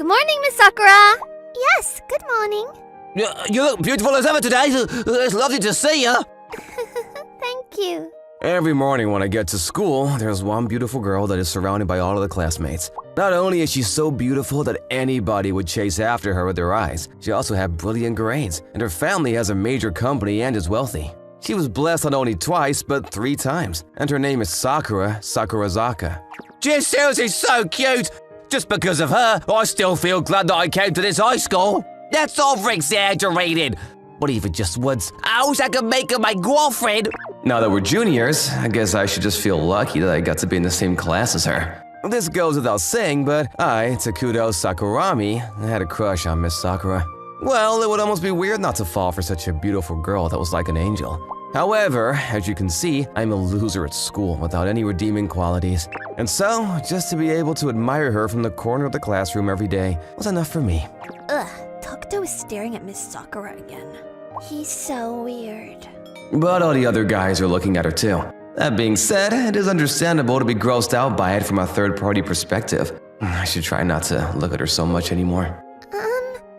Good morning, Miss Sakura. Yes, good morning. You look beautiful as ever today. It's lovely to see you. Thank you. Every morning when I get to school, there's one beautiful girl that is surrounded by all of the classmates. Not only is she so beautiful that anybody would chase after her with their eyes, she also had brilliant grades, and her family has a major company and is wealthy. She was blessed not only twice, but 3 times, and her name is Sakura Sakurazaka. Just Susie's so cute! Just because of her, I still feel glad that I came to this high school. That's over-exaggerated. What if it just was? I wish I could make her my girlfriend. Now that we're juniors, I guess I should just feel lucky that I got to be in the same class as her. This goes without saying, but I, Takudo Sakurami, had a crush on Miss Sakura. Well, it would almost be weird not to fall for such a beautiful girl that was like an angel. However, as you can see, I'm a loser at school without any redeeming qualities. And so, just to be able to admire her from the corner of the classroom every day was enough for me. Ugh, Takuto is staring at Miss Sakura again. He's so weird. But all the other guys are looking at her too. That being said, it is understandable to be grossed out by it from a third-party perspective. I should try not to look at her so much anymore.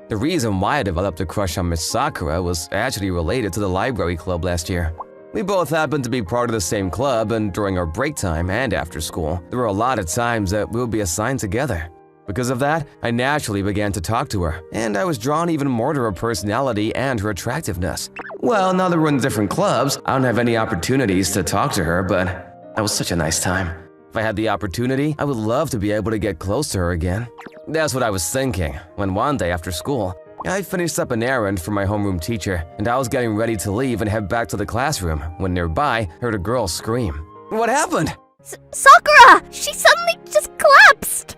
The reason why I developed a crush on Miss Sakura was actually related to the library club last year. We both happened to be part of the same club, and during our break time and after school, there were a lot of times that we would be assigned together. Because of that, I naturally began to talk to her, and I was drawn even more to her personality and her attractiveness. Well, now that we're in different clubs, I don't have any opportunities to talk to her, but that was such a nice time. If I had the opportunity, I would love to be able to get close to her again. That's what I was thinking, when one day after school, I finished up an errand for my homeroom teacher, and I was getting ready to leave and head back to the classroom when nearby I heard a girl scream. What happened? Sakura! She suddenly just collapsed!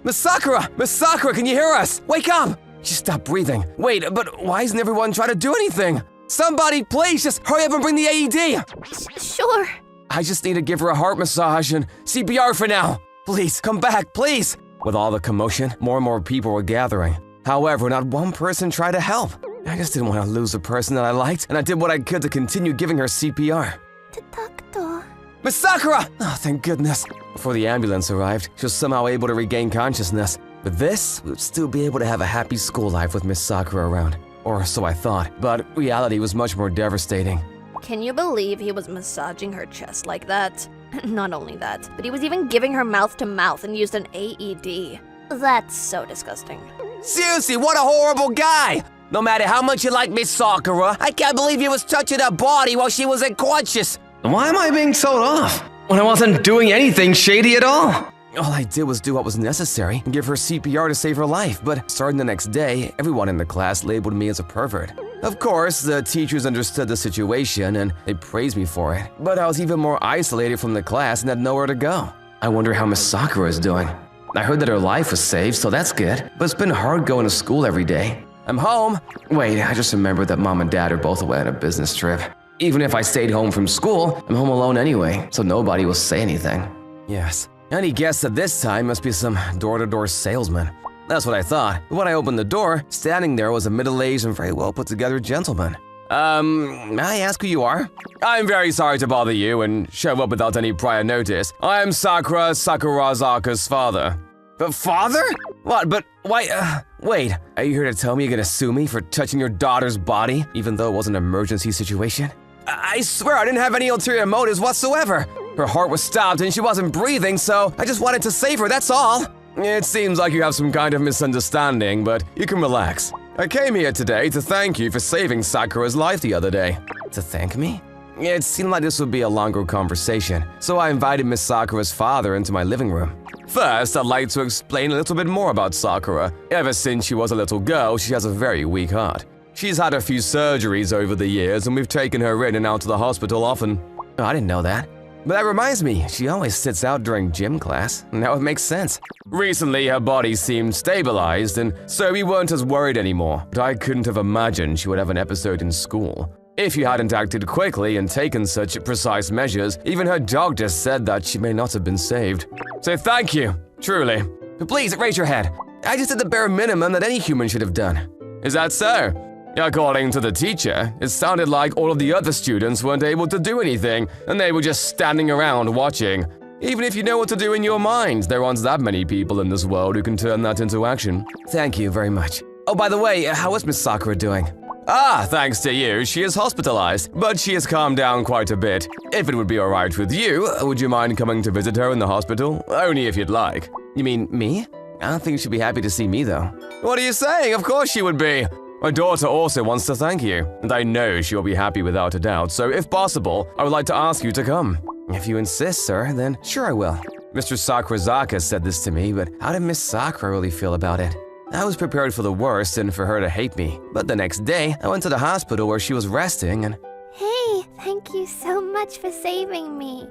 Miss Sakura! Miss Sakura, can you hear us? Wake up! She stopped breathing. Wait, but why isn't everyone trying to do anything? Somebody, please, just hurry up and bring the AED! Sure. I just need to give her a heart massage and CPR for now. Please, come back, please! With all the commotion, more and more people were gathering. However, not one person tried to help. I just didn't want to lose a person that I liked, and I did what I could to continue giving her CPR. Takuto. Miss Sakura! Oh, thank goodness. Before the ambulance arrived, she was somehow able to regain consciousness. With this, we would still be able to have a happy school life with Miss Sakura around. Or so I thought, but reality was much more devastating. Can you believe he was massaging her chest like that? Not only that, but he was even giving her mouth to mouth and used an AED. That's so disgusting. Seriously, what a horrible guy! No matter how much you like Miss Sakura, I can't believe he was touching her body while she was unconscious. Why am I being told off when I wasn't doing anything shady at all? All I did was do what was necessary and give her CPR to save her life, but starting the next day, everyone in the class labeled me as a pervert. Of course, the teachers understood the situation and they praised me for it, but I was even more isolated from the class and had nowhere to go. I wonder how Miss Sakura is doing. I heard that her life was saved, so that's good, but it's been hard going to school every day. I'm home. Wait, I just remembered that Mom and Dad are both away on a business trip. Even if I stayed home from school, I'm home alone anyway, so nobody will say anything. Yes. Any guess at this time must be some door-to-door salesman. That's what I thought, but when I opened the door, standing there was a middle-aged and very well-put-together gentleman. May I ask who you are? I'm very sorry to bother you and show up without any prior notice. I'm Sakura Sakurazaka's father. But father? What, but why, wait, are you here to tell me you're gonna sue me for touching your daughter's body, even though it was an emergency situation? I swear I didn't have any ulterior motives whatsoever. Her heart was stopped and she wasn't breathing, so I just wanted to save her, that's all. It seems like you have some kind of misunderstanding, but you can relax. I came here today to thank you for saving Sakura's life the other day. To thank me? It seemed like this would be a longer conversation, so I invited Miss Sakura's father into my living room. First, I'd like to explain a little bit more about Sakura. Ever since she was a little girl, she has a very weak heart. She's had a few surgeries over the years, and we've taken her in and out to the hospital often. Oh, I didn't know that. But that reminds me, she always sits out during gym class. Now it makes sense. Recently, her body seemed stabilized, and so we weren't as worried anymore. But I couldn't have imagined she would have an episode in school. If you hadn't acted quickly and taken such precise measures, even her doctor said that she may not have been saved. So thank you, truly. But please, raise your head. I just did the bare minimum that any human should have done. Is that so? According to the teacher, it sounded like all of the other students weren't able to do anything, and they were just standing around watching. Even if you know what to do in your mind, there aren't that many people in this world who can turn that into action. Thank you very much. Oh, by the way, how is Miss Sakura doing? Ah, thanks to you, she is hospitalized, but she has calmed down quite a bit. If it would be alright with you, would you mind coming to visit her in the hospital? Only if you'd like. You mean me? I don't think she'd be happy to see me, though. What are you saying? Of course she would be. My daughter also wants to thank you, and I know she will be happy without a doubt, so if possible, I would like to ask you to come. If you insist, sir, then sure I will. Mr. Sakurazaka said this to me, but how did Miss Sakura really feel about it? I was prepared for the worst and for her to hate me, but the next day, I went to the hospital where she was resting and… Hey, thank you so much for saving me.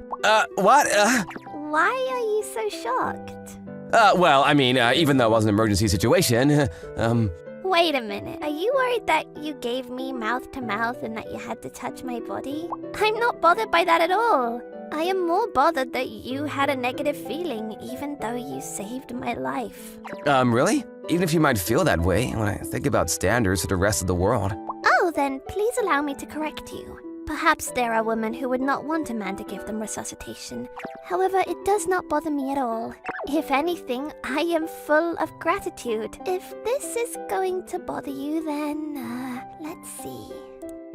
What? Why are you so shocked? Well, I mean, even though it was an emergency situation, Wait a minute, are you worried that you gave me mouth to mouth and that you had to touch my body? I'm not bothered by that at all. I am more bothered that you had a negative feeling even though you saved my life. Really? Even if you might feel that way, when I think about standards for the rest of the world. Oh, then please allow me to correct you. Perhaps there are women who would not want a man to give them resuscitation. However, it does not bother me at all. If anything, I am full of gratitude. If this is going to bother you, then, let's see.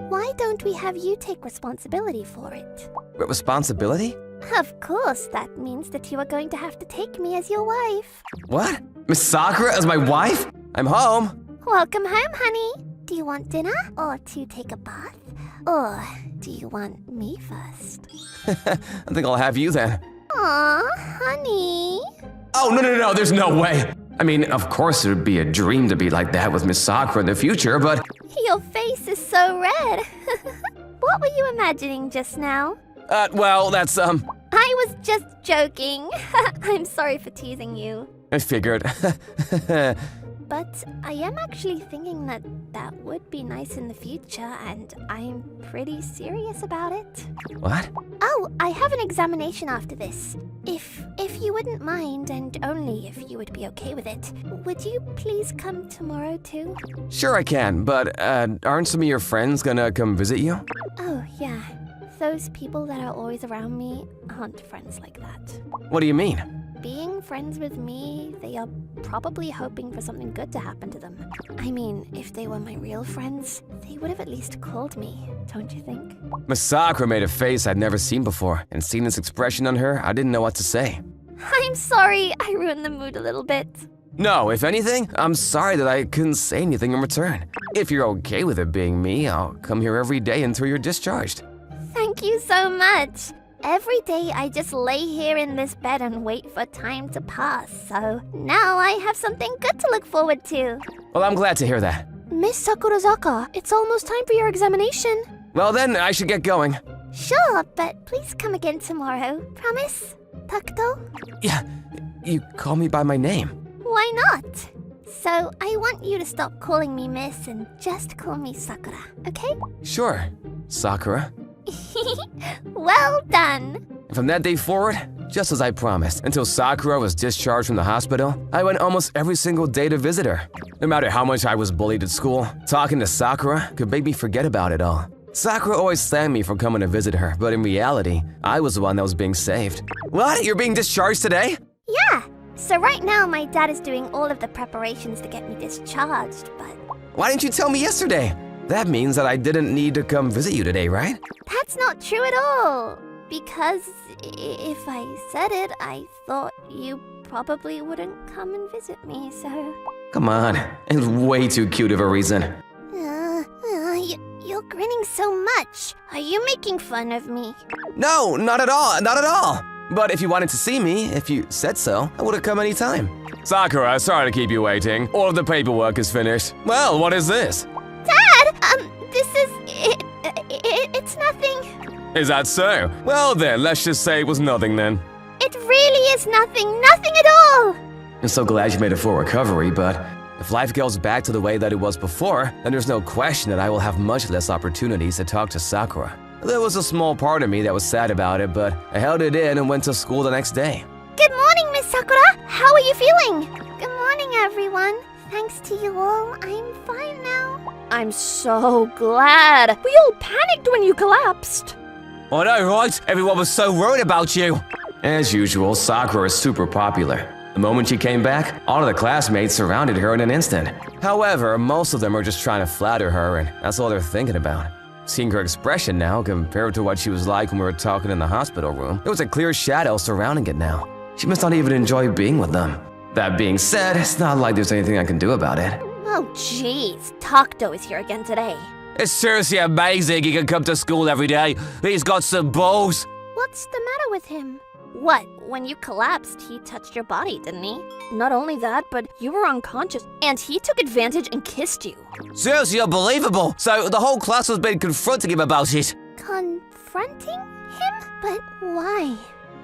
Why don't we have you take responsibility for it? Responsibility? Of course, that means that you are going to have to take me as your wife. What? Miss Sakura as my wife? I'm home. Welcome home, honey. Do you want dinner or to take a bath? Or do you want me first? I think I'll have you then. Aw, honey. Oh, no, there's no way. I mean, of course it would be a dream to be like that with Miss Sakura in the future, but… Your face is so red. What were you imagining just now? Well, that's, I was just joking. I'm sorry for teasing you. I figured. But I am actually thinking that that would be nice in the future, and I'm pretty serious about it. What? Oh, I have an examination after this. If you wouldn't mind, and only if you would be okay with it, would you please come tomorrow too? Sure I can, but, aren't some of your friends gonna come visit you? Oh, yeah. Those people that are always around me aren't friends like that. What do you mean? Being friends with me, they are probably hoping for something good to happen to them. I mean, if they were my real friends, they would have at least called me, don't you think? Miss Sakura made a face I'd never seen before, and seeing this expression on her, I didn't know what to say. I'm sorry, I ruined the mood a little bit. No, if anything, I'm sorry that I couldn't say anything in return. If you're okay with it being me, I'll come here every day until you're discharged. Thank you so much. Every day I just lay here in this bed and wait for time to pass, so now I have something good to look forward to. Well, I'm glad to hear that. Miss Sakurazaka, it's almost time for your examination. Well then, I should get going. Sure, but please come again tomorrow. Promise? Takuto? Yeah, you call me by my name. Why not? So I want you to stop calling me Miss and just call me Sakura, okay? Sure, Sakura. Well done! From that day forward, just as I promised, until Sakura was discharged from the hospital, I went almost every single day to visit her. No matter how much I was bullied at school, talking to Sakura could make me forget about it all. Sakura always thanked me for coming to visit her, but in reality, I was the one that was being saved. What? You're being discharged today? Yeah! So right now my dad is doing all of the preparations to get me discharged, but… Why didn't you tell me yesterday? That means that I didn't need to come visit you today, right? That's not true at all! Because if I said it, I thought you probably wouldn't come and visit me, so… Come on, it's way too cute of a reason. You're grinning so much. Are you making fun of me? No, not at all, not at all. But if you wanted to see me, if you said so, I would have come anytime. Sakura, sorry to keep you waiting. All of the paperwork is finished. Well, what is this? Dad! This is… it's nothing. Is that so? Well then, let's just say it was nothing then. It really is nothing. Nothing at all! I'm so glad you made a full recovery, but if life goes back to the way that it was before, then there's no question that I will have much less opportunities to talk to Sakura. There was a small part of me that was sad about it, but I held it in and went to school the next day. Good morning, Miss Sakura! How are you feeling? Good morning, everyone. Thanks to you all, I'm fine now. I'm so glad. We all panicked when you collapsed. I know, right? Everyone was so worried about you. As usual, Sakura is super popular. The moment she came back, all of the classmates surrounded her in an instant. However, most of them are just trying to flatter her, and that's all they're thinking about. Seeing her expression now, compared to what she was like when we were talking in the hospital room, there was a clear shadow surrounding it now. She must not even enjoy being with them. That being said, it's not like there's anything I can do about it. Oh jeez, Takuto is here again today. It's seriously amazing he can come to school every day. He's got some balls. What's the matter with him? What, when you collapsed, he touched your body, didn't he? Not only that, but you were unconscious, and he took advantage and kissed you. Seriously unbelievable. So the whole class has been confronting him about it. Confronting him? But why?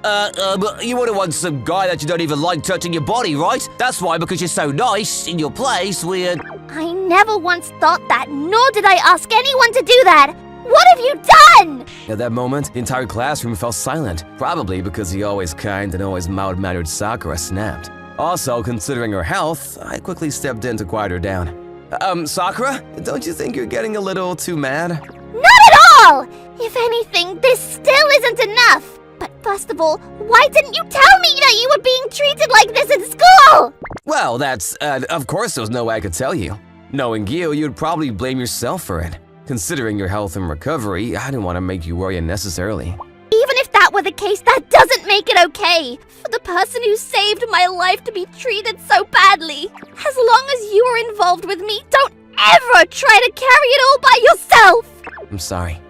But you wouldn't want some guy that you don't even like touching your body, right? That's why, because you're so nice, in your place, we're... I never once thought that, nor did I ask anyone to do that! What have you done? At that moment, the entire classroom fell silent, probably because the always kind and always mild-mannered Sakura snapped. Also, considering her health, I quickly stepped in to quiet her down. Sakura, don't you think you're getting a little too mad? Not at all! If anything, this still isn't enough! But first of all, why didn't you tell me that you were being treated like this in school? Well, that's, of course there was no way I could tell you. Knowing you, you'd probably blame yourself for it. Considering your health and recovery, I didn't want to make you worry unnecessarily. Even if that were the case, that doesn't make it okay for the person who saved my life to be treated so badly. As long as you are involved with me, don't ever try to carry it all by yourself! I'm sorry.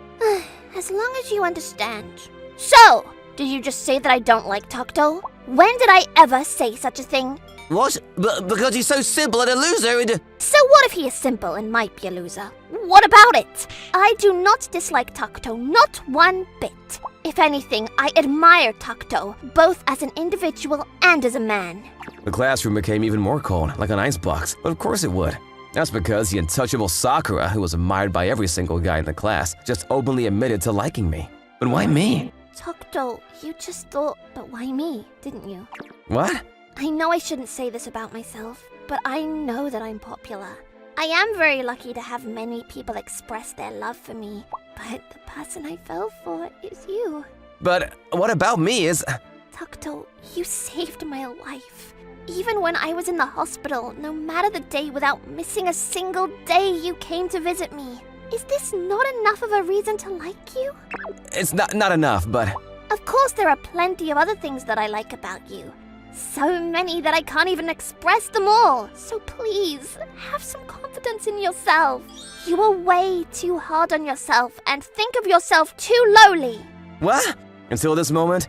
As long as you understand. So, did you just say that I don't like Takuto? When did I ever say such a thing? What? Because he's so simple and a loser and... So what if he is simple and might be a loser? What about it? I do not dislike Takuto, not one bit. If anything, I admire Takuto, both as an individual and as a man. The classroom became even more cold, like an icebox, but of course it would. That's because the untouchable Sakura, who was admired by every single guy in the class, just openly admitted to liking me. But why me? Takuto, you just thought, but why me, didn't you? What? I know I shouldn't say this about myself, but I know that I'm popular. I am very lucky to have many people express their love for me, but the person I fell for is you. But what about me is... Takuto, you saved my life. Even when I was in the hospital, no matter the day, without missing a single day, you came to visit me. Is this not enough of a reason to like you? It's not enough, but... Of course there are plenty of other things that I like about you. So many that I can't even express them all. So please, have some confidence in yourself. You are way too hard on yourself and think of yourself too lowly. What? Until this moment,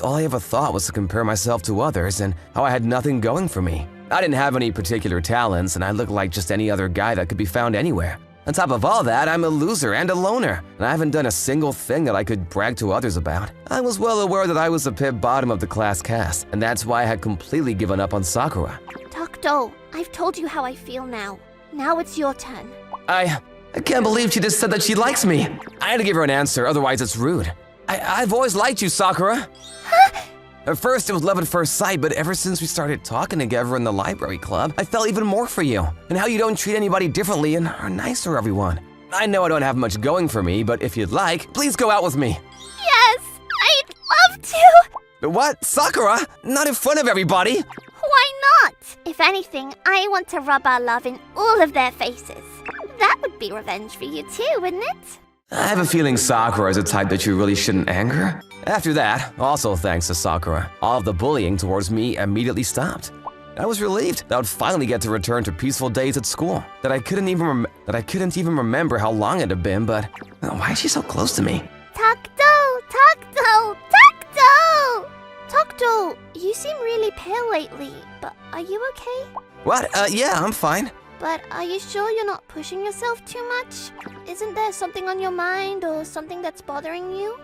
all I ever thought was to compare myself to others and how I had nothing going for me. I didn't have any particular talents and I looked like just any other guy that could be found anywhere. On top of all that, I'm a loser and a loner, and I haven't done a single thing that I could brag to others about. I was well aware that I was the pit bottom of the class cast, and that's why I had completely given up on Sakura. Takuto, I've told you how I feel now. Now it's your turn. I can't believe she just said that she likes me. I had to give her an answer, otherwise it's rude. I've always liked you, Sakura. Huh? At first, it was love at first sight, but ever since we started talking together in the library club, I felt even more for you, and how you don't treat anybody differently and are nice to everyone. I know I don't have much going for me, but if you'd like, please go out with me. Yes, I'd love to! What? Sakura? Not in front of everybody! Why not? If anything, I want to rub our love in all of their faces. That would be revenge for you too, wouldn't it? I have a feeling Sakura is a type that you really shouldn't anger. After that, also thanks to Sakura, all of the bullying towards me immediately stopped. I was relieved that I would finally get to return to peaceful days at school. That I couldn't even remember how long it had been, but why is she so close to me? Takuto! Takuto! Takuto! Takuto, you seem really pale lately, but are you okay? What? Yeah, I'm fine. But are you sure you're not pushing yourself too much? Isn't there something on your mind or something that's bothering you?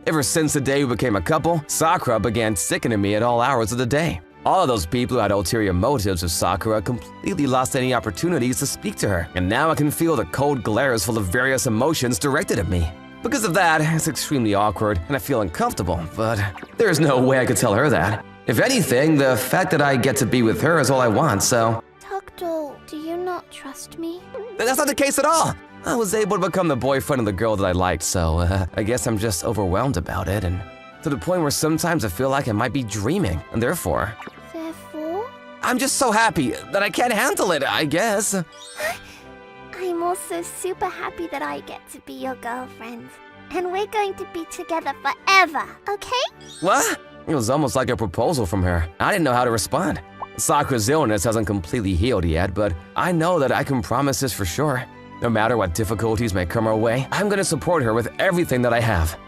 Ever since the day we became a couple, Sakura began sickening me at all hours of the day. All of those people who had ulterior motives with Sakura completely lost any opportunities to speak to her, and now I can feel the cold glares full of various emotions directed at me. Because of that, it's extremely awkward and I feel uncomfortable, but there's no way I could tell her that. If anything, the fact that I get to be with her is all I want, so... Takuto, do you not trust me? That's not the case at all! I was able to become the boyfriend of the girl that I liked, so I guess I'm just overwhelmed about it, and to the point where sometimes I feel like I might be dreaming, and therefore, I'm just so happy that I can't handle it, I guess. I'm also super happy that I get to be your girlfriend. And we're going to be together forever, okay? What? It was almost like a proposal from her. I didn't know how to respond. Sakura's illness hasn't completely healed yet, but I know that I can promise this for sure. No matter what difficulties may come our way, I'm gonna support her with everything that I have.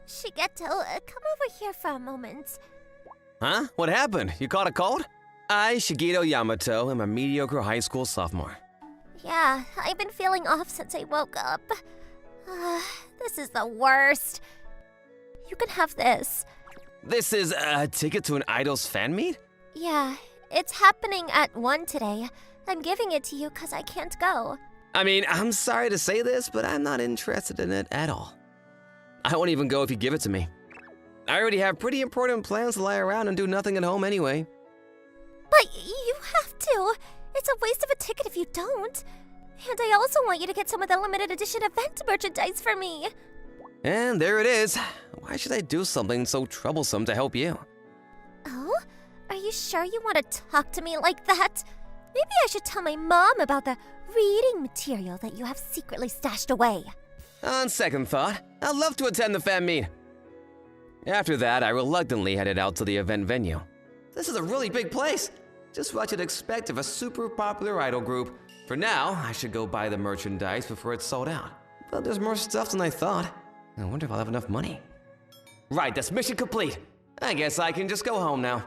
Shigeto, come over here for a moment. Huh? What happened? You caught a cold? I, Shigeto Yamato, am a mediocre high school sophomore. Yeah, I've been feeling off since I woke up. This is the worst. You can have this. This is a ticket to an idol's fan meet? Yeah, it's happening at 1 today. I'm giving it to you because I can't go. I mean, I'm sorry to say this, but I'm not interested in it at all. I won't even go if you give it to me. I already have pretty important plans to lie around and do nothing at home anyway. But you have to. It's a waste of a ticket if you don't. And I also want you to get some of the limited edition event merchandise for me. And there it is. Why should I do something so troublesome to help you? Oh? Are you sure you want to talk to me like that? Maybe I should tell my mom about the reading material that you have secretly stashed away. On second thought, I'd love to attend the fan meet. After that, I reluctantly headed out to the event venue. This is a really big place. Just what you'd expect of a super popular idol group. For now, I should go buy the merchandise before it's sold out. But there's more stuff than I thought. I wonder if I'll have enough money. Right, that's mission complete. I guess I can just go home now.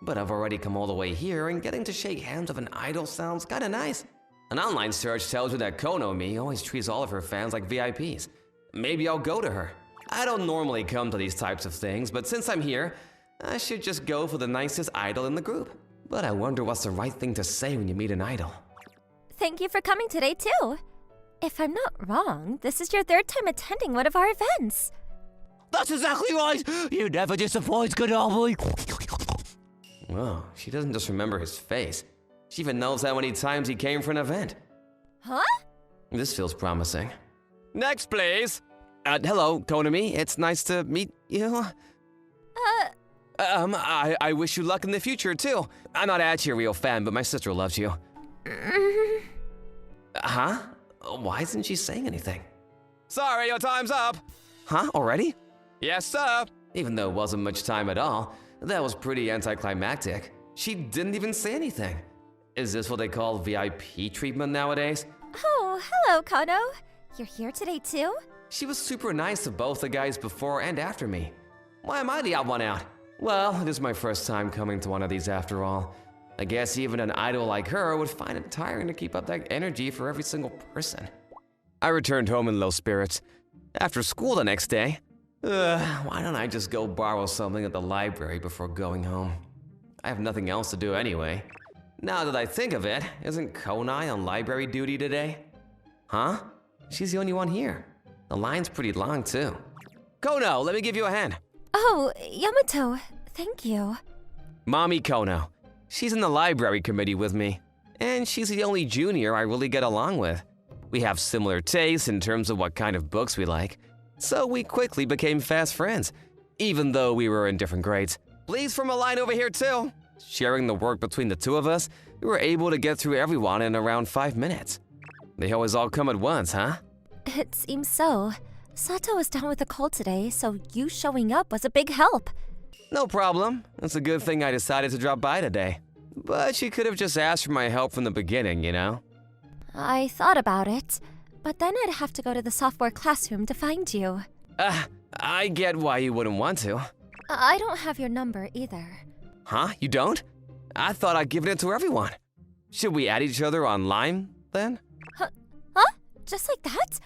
But I've already come all the way here, and getting to shake hands with an idol sounds kinda nice. An online search tells me that Konomi always treats all of her fans like VIPs. Maybe I'll go to her. I don't normally come to these types of things, but since I'm here, I should just go for the nicest idol in the group. But I wonder what's the right thing to say when you meet an idol. Thank you for coming today, too. If I'm not wrong, this is your 3rd time attending one of our events. That's exactly right! You never disappoint, Konomi! Whoa, she doesn't just remember his face. She even knows how many times he came for an event. Huh? This feels promising. Next, please! Hello, Konomi. It's nice to meet you. I wish you luck in the future, too. I'm not actually a real fan, but my sister loves you. Huh? Why isn't she saying anything? Sorry, your time's up. Huh? Already? Yes, sir. Even though it wasn't much time at all, that was pretty anticlimactic. She didn't even say anything. Is this what they call VIP treatment nowadays? Oh, hello, Kono. You're here today, too? She was super nice to both the guys before and after me. Why am I the odd one out? Well, it is my first time coming to one of these after all. I guess even an idol like her would find it tiring to keep up that energy for every single person. I returned home in low spirits. After school the next day, why don't I just go borrow something at the library before going home? I have nothing else to do anyway. Now that I think of it, isn't Konai on library duty today? Huh? She's the only one here. The line's pretty long, too. Kono, let me give you a hand. Oh, Yamato, thank you. Mommy Kono. She's in the library committee with me. And she's the only junior I really get along with. We have similar tastes in terms of what kind of books we like. So we quickly became fast friends, even though we were in different grades. Please form a line over here, too. Sharing the work between the two of us, we were able to get through everyone in around 5 minutes. They always all come at once, huh? It seems so. Sato was down with a cold today, so you showing up was a big help. No problem. It's a good thing I decided to drop by today. But she could have just asked for my help from the beginning, you know? I thought about it, but then I'd have to go to the software classroom to find you. I get why you wouldn't want to. I don't have your number either. Huh? You don't? I thought I'd given it to everyone. Should we add each other online, then? Huh? Just like that?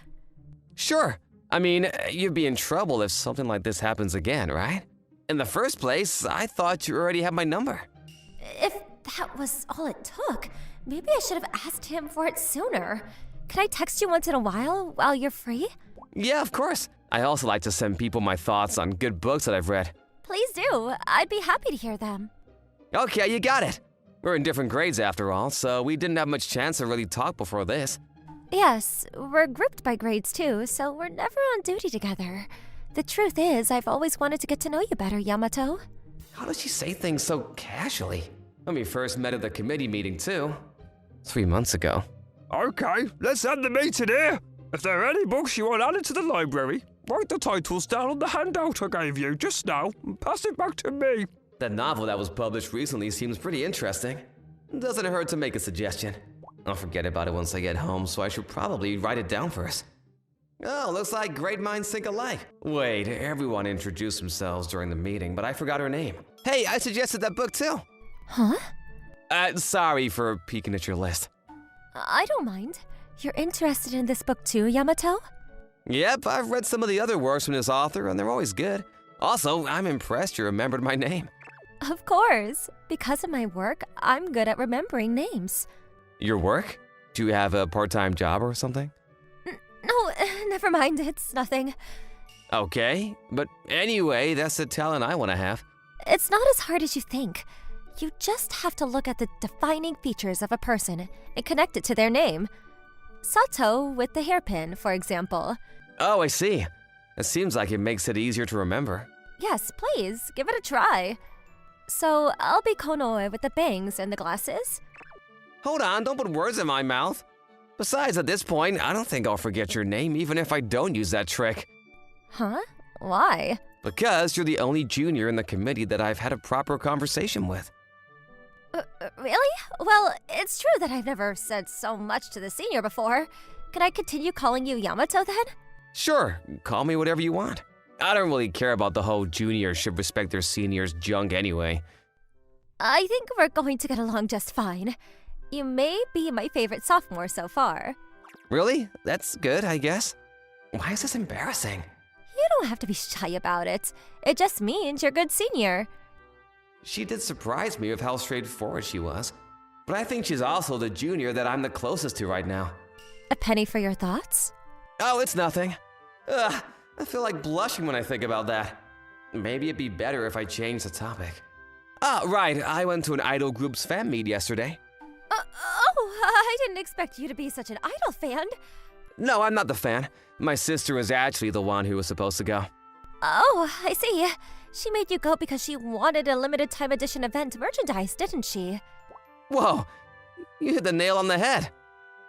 Sure. I mean, you'd be in trouble if something like this happens again, right? In the first place, I thought you already had my number. If that was all it took, maybe I should have asked him for it sooner. Can I text you once in a while you're free? Yeah, of course. I also like to send people my thoughts on good books that I've read. Please do. I'd be happy to hear them. Okay, you got it. We're in different grades after all, so we didn't have much chance to really talk before this. Yes, we're grouped by grades too, so we're never on duty together. The truth is, I've always wanted to get to know you better, Yamato. How does she say things so casually? When we first met at the committee meeting, too. 3 months ago. Okay, let's end the meeting here. If there are any books you want added to the library, write the titles down on the handout I gave you just now and pass it back to me. That novel that was published recently seems pretty interesting. Doesn't hurt to make a suggestion. I'll forget about it once I get home, so I should probably write it down first. Oh, looks like great minds think alike. Wait, everyone introduced themselves during the meeting, but I forgot her name. Hey, I suggested that book too. Huh? Sorry for peeking at your list. I don't mind. You're interested in this book too, Yamato? Yep, I've read some of the other works from this author, and they're always good. Also, I'm impressed you remembered my name. Of course. Because of my work, I'm good at remembering names. Your work? Do you have a part-time job or something? No, never mind. It's nothing. Okay, but anyway, that's the talent I want to have. It's not as hard as you think. You just have to look at the defining features of a person and connect it to their name. Sato with the hairpin, for example. Oh, I see. It seems like it makes it easier to remember. Yes, please, give it a try. So, I'll be Konoe with the bangs and the glasses. Hold on, don't put words in my mouth. Besides, at this point, I don't think I'll forget your name even if I don't use that trick. Huh? Why? Because you're the only junior in the committee that I've had a proper conversation with. Really? Well, it's true that I've never said so much to the senior before. Can I continue calling you Yamato then? Sure, call me whatever you want. I don't really care about the whole juniors should respect their seniors junk anyway. I think we're going to get along just fine. You may be my favorite sophomore so far. Really? That's good, I guess. Why is this embarrassing? You don't have to be shy about it. It just means you're a good senior. She did surprise me with how straightforward she was. But I think she's also the junior that I'm the closest to right now. A penny for your thoughts? Oh, it's nothing. Ugh, I feel like blushing when I think about that. Maybe it'd be better if I changed the topic. Ah, right, I went to an idol group's fan meet yesterday. I didn't expect you to be such an idol fan. No, I'm not the fan. My sister was actually the one who was supposed to go. Oh, I see. She made you go because she wanted a limited time edition event merchandise, didn't she? Whoa, you hit the nail on the head.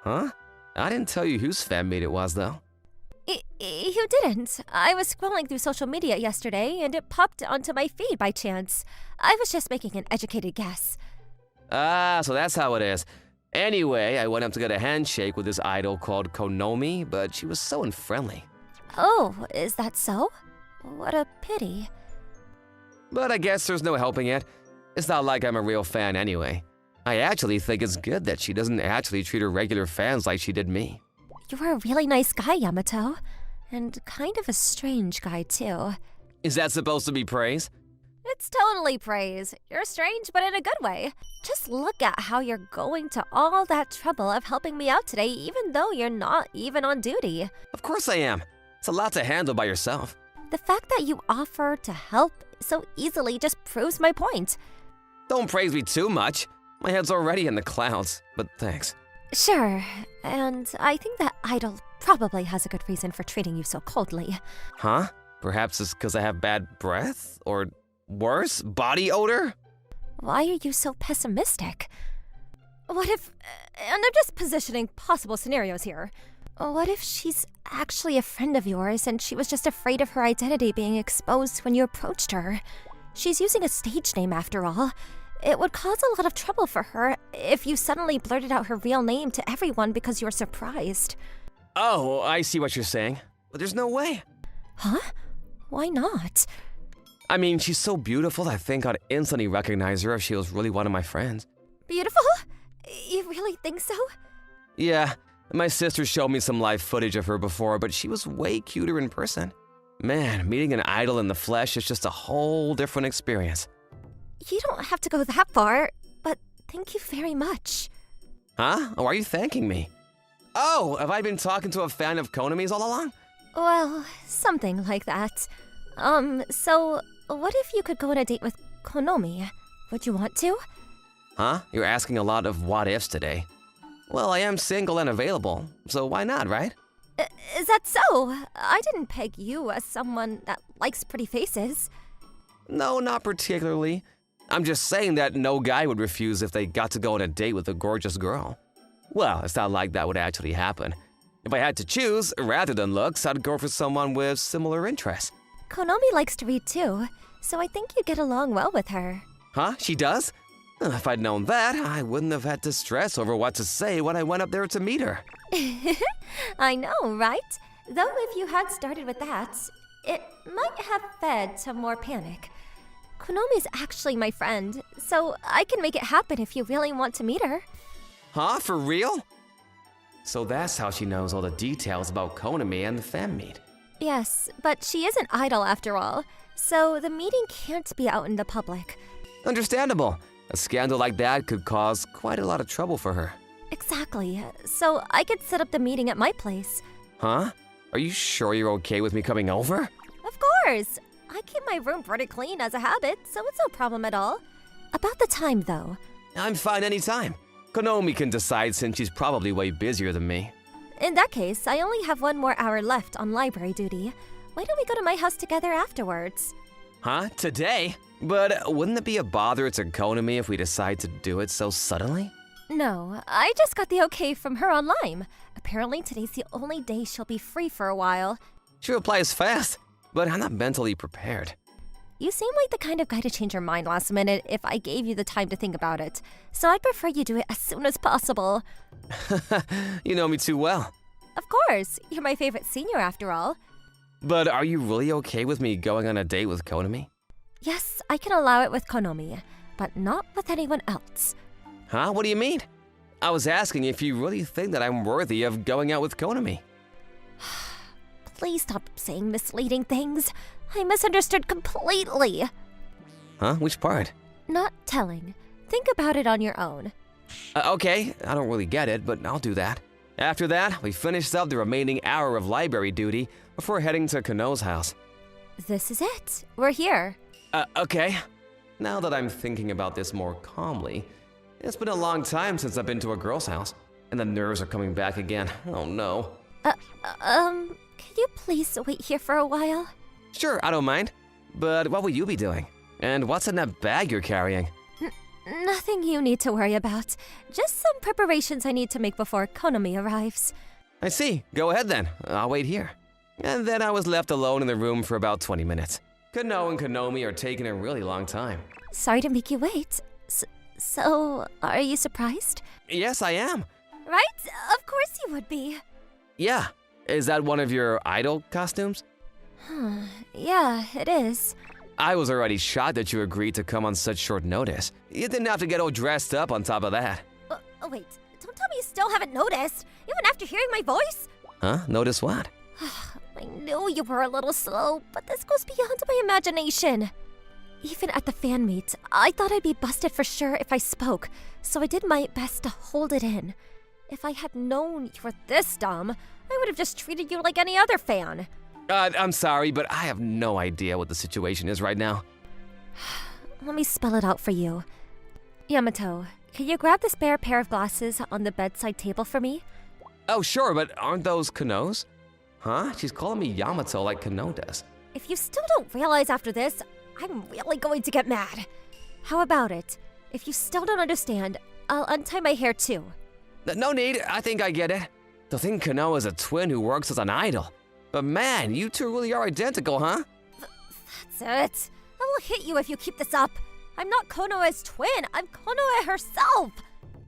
Huh? I didn't tell you whose fan meet it was, though. You didn't. I was scrolling through social media yesterday, and it popped onto my feed by chance. I was just making an educated guess. Ah, so that's how it is. Anyway, I went up to get a handshake with this idol called Konomi, but she was so unfriendly. Oh, is that so? What a pity. But I guess there's no helping it. It's not like I'm a real fan anyway. I actually think it's good that she doesn't actually treat her regular fans like she did me. You're a really nice guy, Yamato. And kind of a strange guy, too. Is that supposed to be praise? It's totally praise. You're strange, but in a good way. Just look at how you're going to all that trouble of helping me out today, even though you're not even on duty. Of course I am. It's a lot to handle by yourself. The fact that you offer to help so easily just proves my point. Don't praise me too much. My head's already in the clouds, but thanks. Sure, and I think that idol probably has a good reason for treating you so coldly. Huh? Perhaps it's because I have bad breath? Or worse, body odor? Why are you so pessimistic? What if... And I'm just positioning possible scenarios here. What if she's actually a friend of yours and she was just afraid of her identity being exposed when you approached her? She's using a stage name after all. It would cause a lot of trouble for her if you suddenly blurted out her real name to everyone because you were surprised. Oh, I see what you're saying. But there's no way. Huh? Why not? I mean, she's so beautiful I think I'd instantly recognize her if she was really one of my friends. Beautiful? You really think so? Yeah, my sister showed me some live footage of her before, but she was way cuter in person. Man, meeting an idol in the flesh is just a whole different experience. You don't have to go that far, but thank you very much. Huh? Why are you thanking me? Oh, have I been talking to a fan of Konami's all along? Well, something like that. So, what if you could go on a date with Konomi? Would you want to? Huh? You're asking a lot of what-ifs today. Well, I am single and available, so why not, right? Is that so? I didn't peg you as someone that likes pretty faces. No, not particularly. I'm just saying that no guy would refuse if they got to go on a date with a gorgeous girl. Well, it's not like that would actually happen. If I had to choose, rather than looks, I'd go for someone with similar interests. Konomi likes to read too, so I think you get along well with her. Huh? She does? If I'd known that, I wouldn't have had to stress over what to say when I went up there to meet her. I know, right? Though if you had started with that, it might have fed to more panic. Konomi's actually my friend, so I can make it happen if you really want to meet her. Huh? For real? So that's how she knows all the details about Konami and the fan meet. Yes, but she is an idol after all, so the meeting can't be out in the public. Understandable. A scandal like that could cause quite a lot of trouble for her. Exactly, so I could set up the meeting at my place. Huh? Are you sure you're okay with me coming over? Of course! I keep my room pretty clean as a habit, so it's no problem at all. About the time, though. I'm fine anytime. Konomi can decide since she's probably way busier than me. In that case, I only have 1 more hour left on library duty. Why don't we go to my house together afterwards? Huh? Today? But wouldn't it be a bother to Konami if we decide to do it so suddenly? No, I just got the okay from her online. Apparently today's the only day she'll be free for a while. She replies fast, but I'm not mentally prepared. You seem like the kind of guy to change your mind last minute if I gave you the time to think about it. So I'd prefer you do it as soon as possible. You know me too well. Of course, you're my favorite senior after all. But are you really okay with me going on a date with Konami? Yes, I can allow it with Konomi, but not with anyone else. Huh? What do you mean? I was asking if you really think that I'm worthy of going out with Konami. Please stop saying misleading things. I misunderstood completely. Huh? Which part? Not telling. Think about it on your own. Okay, I don't really get it, but I'll do that. After that, we finished up the remaining hour of library duty before heading to Kano's house. This is it. We're here. Okay. Now that I'm thinking about this more calmly, it's been a long time since I've been to a girl's house, and the nerves are coming back again. Oh no. Can you please wait here for a while? Sure, I don't mind. But what will you be doing? And what's in that bag you're carrying? Nothing you need to worry about. Just some preparations I need to make before Konomi arrives. I see. Go ahead then. I'll wait here. And then I was left alone in the room for about 20 minutes. Kano and Konomi are taking a really long time. Sorry to make you wait. So, are you surprised? Yes, I am. Right? Of course you would be. Yeah. Is that one of your idol costumes? Yeah, it is. I was already shocked that you agreed to come on such short notice. You didn't have to get all dressed up on top of that. Wait, don't tell me you still haven't noticed, even after hearing my voice? Huh? Notice what? I knew you were a little slow, but this goes beyond my imagination. Even at the fan meet, I thought I'd be busted for sure if I spoke, so I did my best to hold it in. If I had known you were this dumb, I would have just treated you like any other fan. I'm sorry, but I have no idea what the situation is right now. Let me spell it out for you. Yamato, can you grab the spare pair of glasses on the bedside table for me? Oh, sure, but aren't those Kano's? Huh? She's calling me Yamato like Kano does. If you still don't realize after this, I'm really going to get mad. How about it? If you still don't understand, I'll untie my hair too. No need, I think I get it. To think Kano is a twin who works as an idol. But man, you two really are identical, huh? That's it. I will hit you if you keep this up. I'm not Konoe's twin, I'm Konoe herself.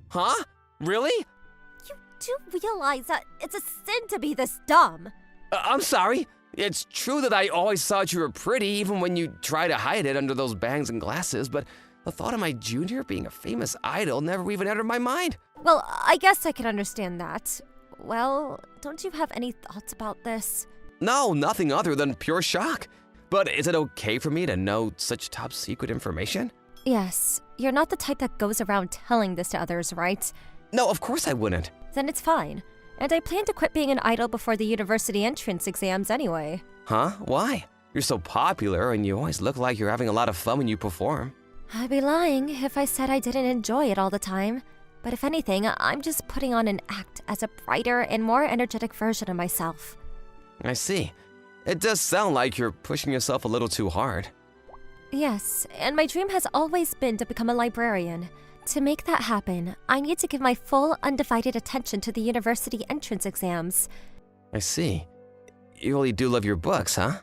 Huh? Really? You do realize that it's a sin to be this dumb. I'm sorry. It's true that I always thought you were pretty even when you try to hide it under those bangs and glasses, but the thought of my junior being a famous idol never even entered my mind. Well, I guess I can understand that. Well, don't you have any thoughts about this? No, nothing other than pure shock. But is it okay for me to know such top secret information? Yes, you're not the type that goes around telling this to others, right? No, of course I wouldn't. Then it's fine. And I plan to quit being an idol before the university entrance exams anyway. Huh? Why? You're so popular and you always look like you're having a lot of fun when you perform. I'd be lying if I said I didn't enjoy it all the time. But if anything, I'm just putting on an act as a brighter and more energetic version of myself. I see. It does sound like you're pushing yourself a little too hard. Yes, and my dream has always been to become a librarian. To make that happen, I need to give my full, undivided attention to the university entrance exams. I see. You really do love your books, huh?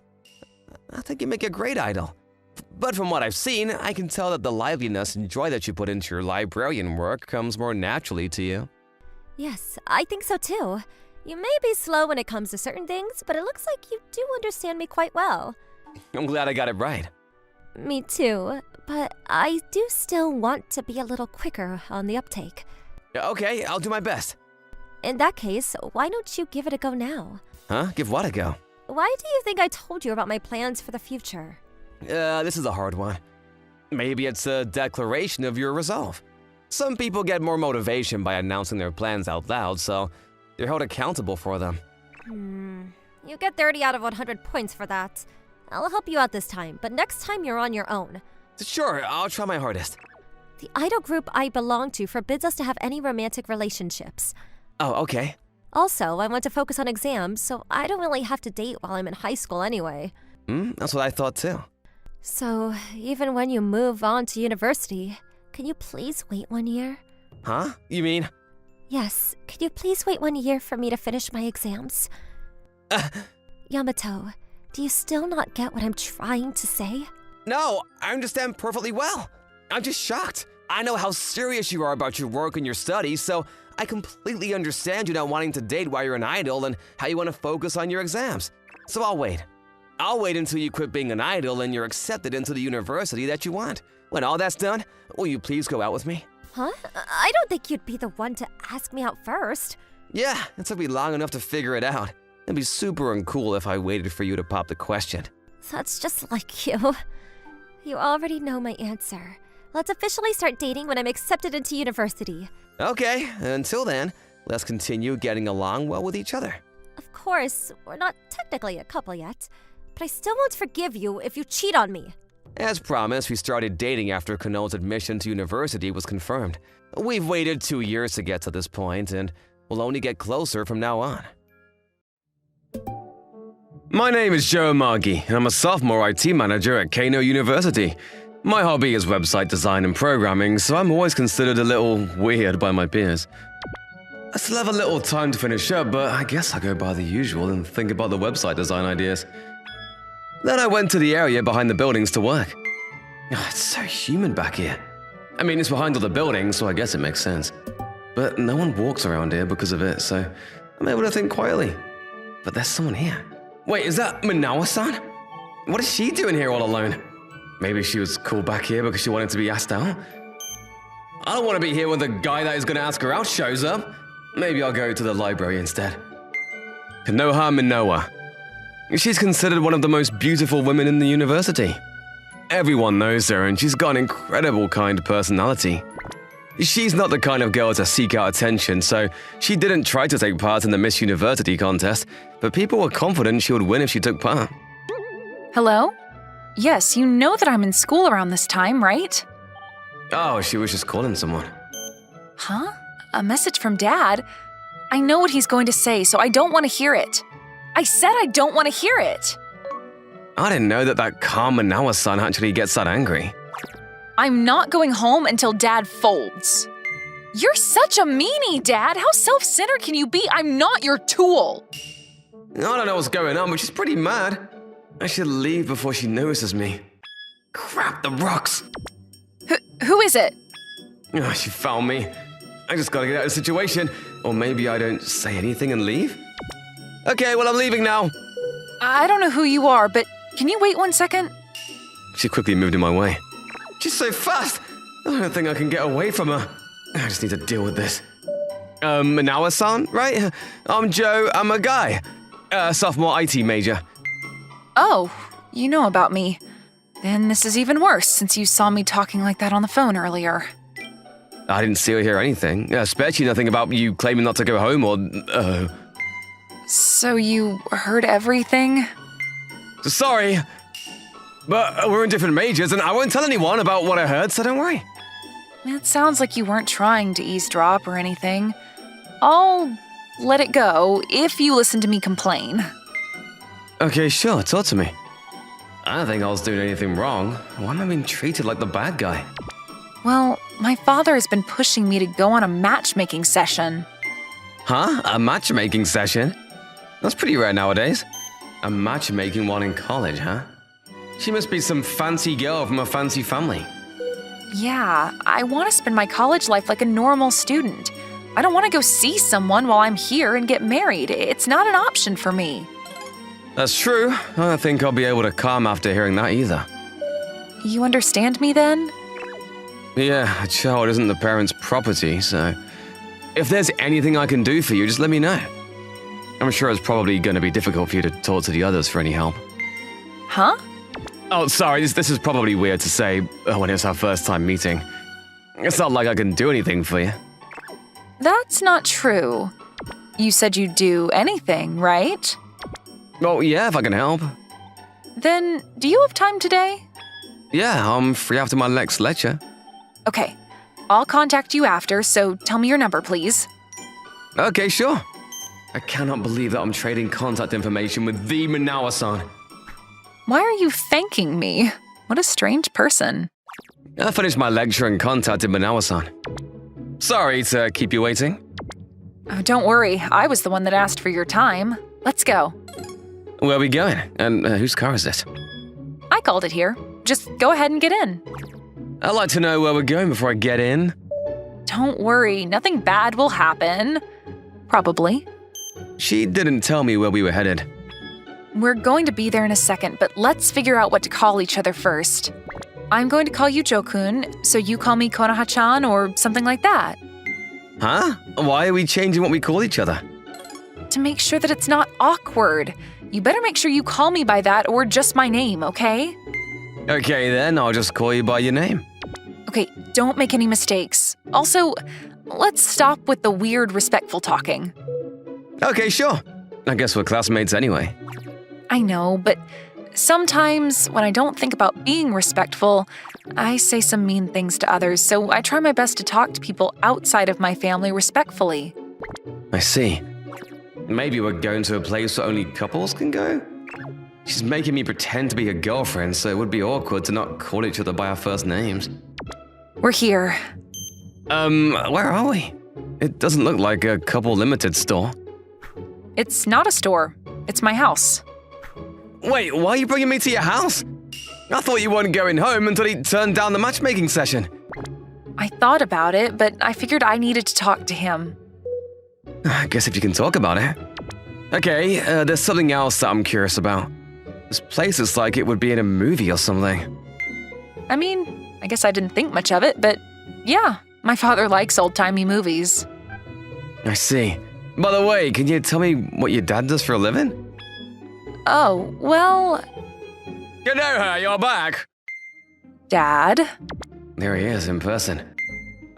I think you make a great idol. But from what I've seen, I can tell that the liveliness and joy that you put into your librarian work comes more naturally to you. Yes, I think so too. You may be slow when it comes to certain things, but it looks like you do understand me quite well. I'm glad I got it right. Me too, but I do still want to be a little quicker on the uptake. Okay, I'll do my best. In that case, why don't you give it a go now? Huh? Give what a go? Why do you think I told you about my plans for the future? This is a hard one. Maybe it's a declaration of your resolve. Some people get more motivation by announcing their plans out loud, so they're held accountable for them. You get 30 out of 100 points for that. I'll help you out this time, but next time you're on your own. Sure, I'll try my hardest. The idol group I belong to forbids us to have any romantic relationships. Oh, okay. Also, I want to focus on exams, so I don't really have to date while I'm in high school anyway. That's what I thought too. So, even when you move on to university, can you please wait 1 year? Huh? You mean? Yes, can you please wait 1 year for me to finish my exams? Yamato, do you still not get what I'm trying to say? No, I understand perfectly well. I'm just shocked. I know how serious you are about your work and your studies, so I completely understand you not wanting to date while you're an idol and how you want to focus on your exams. So I'll wait. I'll wait until you quit being an idol and you're accepted into the university that you want. When all that's done, will you please go out with me? Huh? I don't think you'd be the one to ask me out first. Yeah, it took me long enough to figure it out. It'd be super uncool if I waited for you to pop the question. That's just like you. You already know my answer. Let's officially start dating when I'm accepted into university. Okay, until then, let's continue getting along well with each other. Of course, we're not technically a couple yet, but I still won't forgive you if you cheat on me. As promised, we started dating after Kano's admission to university was confirmed. We've waited 2 years to get to this point, and we'll only get closer from now on. My name is Joe Magi, and I'm a sophomore IT manager at Kano University. My hobby is website design and programming, so I'm always considered a little weird by my peers. I still have a little time to finish up, but I guess I go by the usual and think about the website design ideas. Then I went to the area behind the buildings to work. It's so humid back here. I mean, it's behind all the buildings, so I guess it makes sense. But no one walks around here because of it, so I'm able to think quietly. But there's someone here. Wait, is that Manawa-san? What is she doing here all alone? Maybe she was called back here because she wanted to be asked out? I don't want to be here when the guy that is going to ask her out shows up. Maybe I'll go to the library instead. Konoha Minowa. She's considered one of the most beautiful women in the university. Everyone knows her and she's got an incredible kind personality. She's not the kind of girl to seek out attention, so she didn't try to take part in the Miss University contest, but people were confident she would win if she took part. Hello? Yes, you know that I'm in school around this time, right? Oh, she was just calling someone. Huh? A message from Dad? I know what he's going to say, so I don't want to hear it. I said I don't want to hear it. I didn't know that calm Manawa-san actually gets that angry. I'm not going home until Dad folds. You're such a meanie, Dad. How self-centered can you be? I'm not your tool. I don't know what's going on, but she's pretty mad. I should leave before she notices me. Crap, the rocks. Who is it? Oh, she found me. I just gotta get out of the situation. Or maybe I don't say anything and leave? Okay, well, I'm leaving now. I don't know who you are, but can you wait 1 second? She quickly moved in my way. She's so fast. I don't think I can get away from her. I just need to deal with this. Manawa-san, right? I'm Joe. I'm a guy. Sophomore IT major. Oh, you know about me. Then this is even worse, since you saw me talking like that on the phone earlier. I didn't see or hear anything, especially nothing about you claiming not to go home or... So you heard everything? Sorry, but we're in different majors and I won't tell anyone about what I heard, so don't worry. It sounds like you weren't trying to eavesdrop or anything. I'll let it go if you listen to me complain. Okay, sure, talk to me. I don't think I was doing anything wrong. Why am I being treated like the bad guy? Well, my father has been pushing me to go on a matchmaking session. Huh? A matchmaking session? That's pretty rare nowadays. A matchmaking one in college, huh? She must be some fancy girl from a fancy family. Yeah, I want to spend my college life like a normal student. I don't want to go see someone while I'm here and get married. It's not an option for me. That's true. I don't think I'll be able to calm after hearing that either. You understand me then? Yeah, a child isn't the parent's property, so if there's anything I can do for you, just let me know. I'm sure it's probably going to be difficult for you to talk to the others for any help. Huh? Oh, sorry, this is probably weird to say when it's our first time meeting. It's not like I can do anything for you. That's not true. You said you'd do anything, right? Well, yeah, if I can help. Then, do you have time today? Yeah, I'm free after my next lecture. Okay, I'll contact you after, so tell me your number, please. Okay, sure. I cannot believe that I'm trading contact information with the Manawa-san. Why are you thanking me? What a strange person. I finished my lecture and contacted Manawa-san. Sorry to keep you waiting. Oh, don't worry, I was the one that asked for your time. Let's go. Where are we going? And whose car is this? I called it here. Just go ahead and get in. I'd like to know where we're going before I get in. Don't worry, nothing bad will happen. Probably. She didn't tell me where we were headed. We're going to be there in a second, but let's figure out what to call each other first. I'm going to call you Jokun, so you call me Konoha-chan or something like that. Huh? Why are we changing what we call each other? To make sure that it's not awkward. You better make sure you call me by that or just my name, okay? Okay then, I'll just call you by your name. Okay, don't make any mistakes. Also, let's stop with the weird respectful talking. Okay, sure. I guess we're classmates anyway. I know, but sometimes when I don't think about being respectful, I say some mean things to others, so I try my best to talk to people outside of my family respectfully. I see. Maybe we're going to a place where only couples can go? She's making me pretend to be her girlfriend, so it would be awkward to not call each other by our first names. We're here. Where are we? It doesn't look like a couple limited store. It's not a store. It's my house. Wait, why are you bringing me to your house? I thought you weren't going home until he turned down the matchmaking session. I thought about it, but I figured I needed to talk to him. I guess if you can talk about it. Okay, there's something else that I'm curious about. This place is like it would be in a movie or something. I mean, I guess I didn't think much of it, but yeah, my father likes old-timey movies. I see. By the way, can you tell me what your dad does for a living? Oh, well, Konoha, you're back! Dad? There he is in person.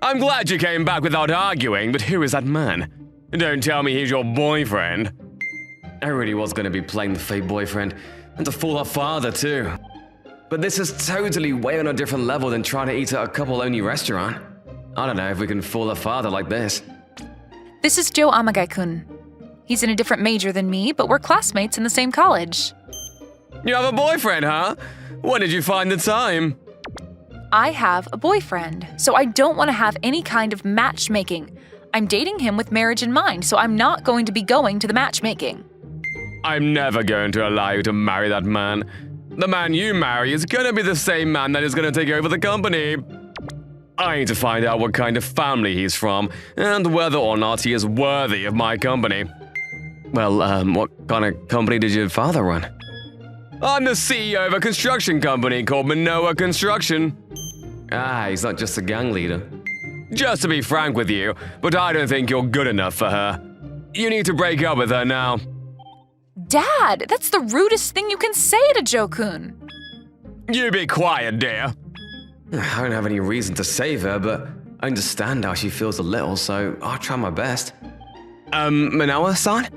I'm glad you came back without arguing, but who is that man? Don't tell me he's your boyfriend. I really was going to be playing the fake boyfriend, and to fool her father too. But this is totally way on a different level than trying to eat at a couple-only restaurant. I don't know if we can fool her father like this. This is Joe Amagai-kun. He's in a different major than me, but we're classmates in the same college. You have a boyfriend, huh? When did you find the time? I have a boyfriend, so I don't want to have any kind of matchmaking. I'm dating him with marriage in mind, so I'm not going to be going to the matchmaking. I'm never going to allow you to marry that man. The man you marry is going to be the same man that is going to take over the company. I need to find out what kind of family he's from, and whether or not he is worthy of my company. Well, what kind of company did your father run? I'm the CEO of a construction company called Manoa Construction. Ah, he's not just a gang leader. Just to be frank with you, but I don't think you're good enough for her. You need to break up with her now. Dad, that's the rudest thing you can say to Jokun. You be quiet, dear. I don't have any reason to save her, but I understand how she feels a little, so I'll try my best. Manawa-san?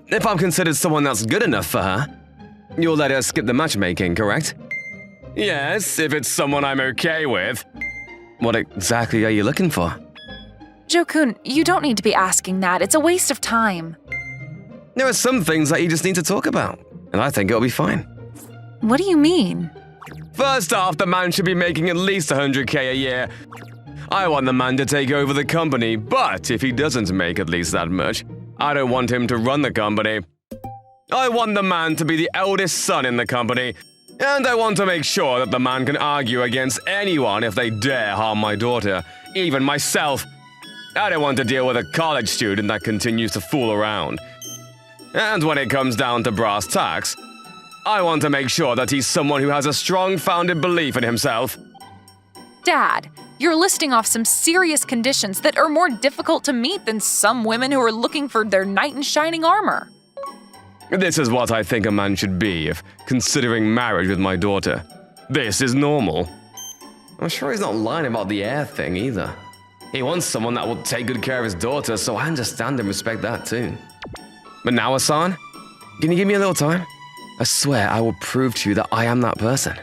If I'm considered someone that's good enough for her, you'll let her skip the matchmaking, correct? Yes, if it's someone I'm okay with. What exactly are you looking for? Jokun, you don't need to be asking that. It's a waste of time. There are some things that you just need to talk about, and I think it'll be fine. What do you mean? First off, the man should be making at least 100K a year. I want the man to take over the company, but if he doesn't make at least that much, I don't want him to run the company. I want the man to be the eldest son in the company, and I want to make sure that the man can argue against anyone if they dare harm my daughter, even myself. I don't want to deal with a college student that continues to fool around. And when it comes down to brass tacks, I want to make sure that he's someone who has a strong founded belief in himself. Dad, you're listing off some serious conditions that are more difficult to meet than some women who are looking for their knight in shining armor. This is what I think a man should be if considering marriage with my daughter. This is normal. I'm sure he's not lying about the heir thing either. He wants someone that will take good care of his daughter, so I understand and respect that too. But now, Hassan, can you give me a little time? I swear I will prove to you that I am that person.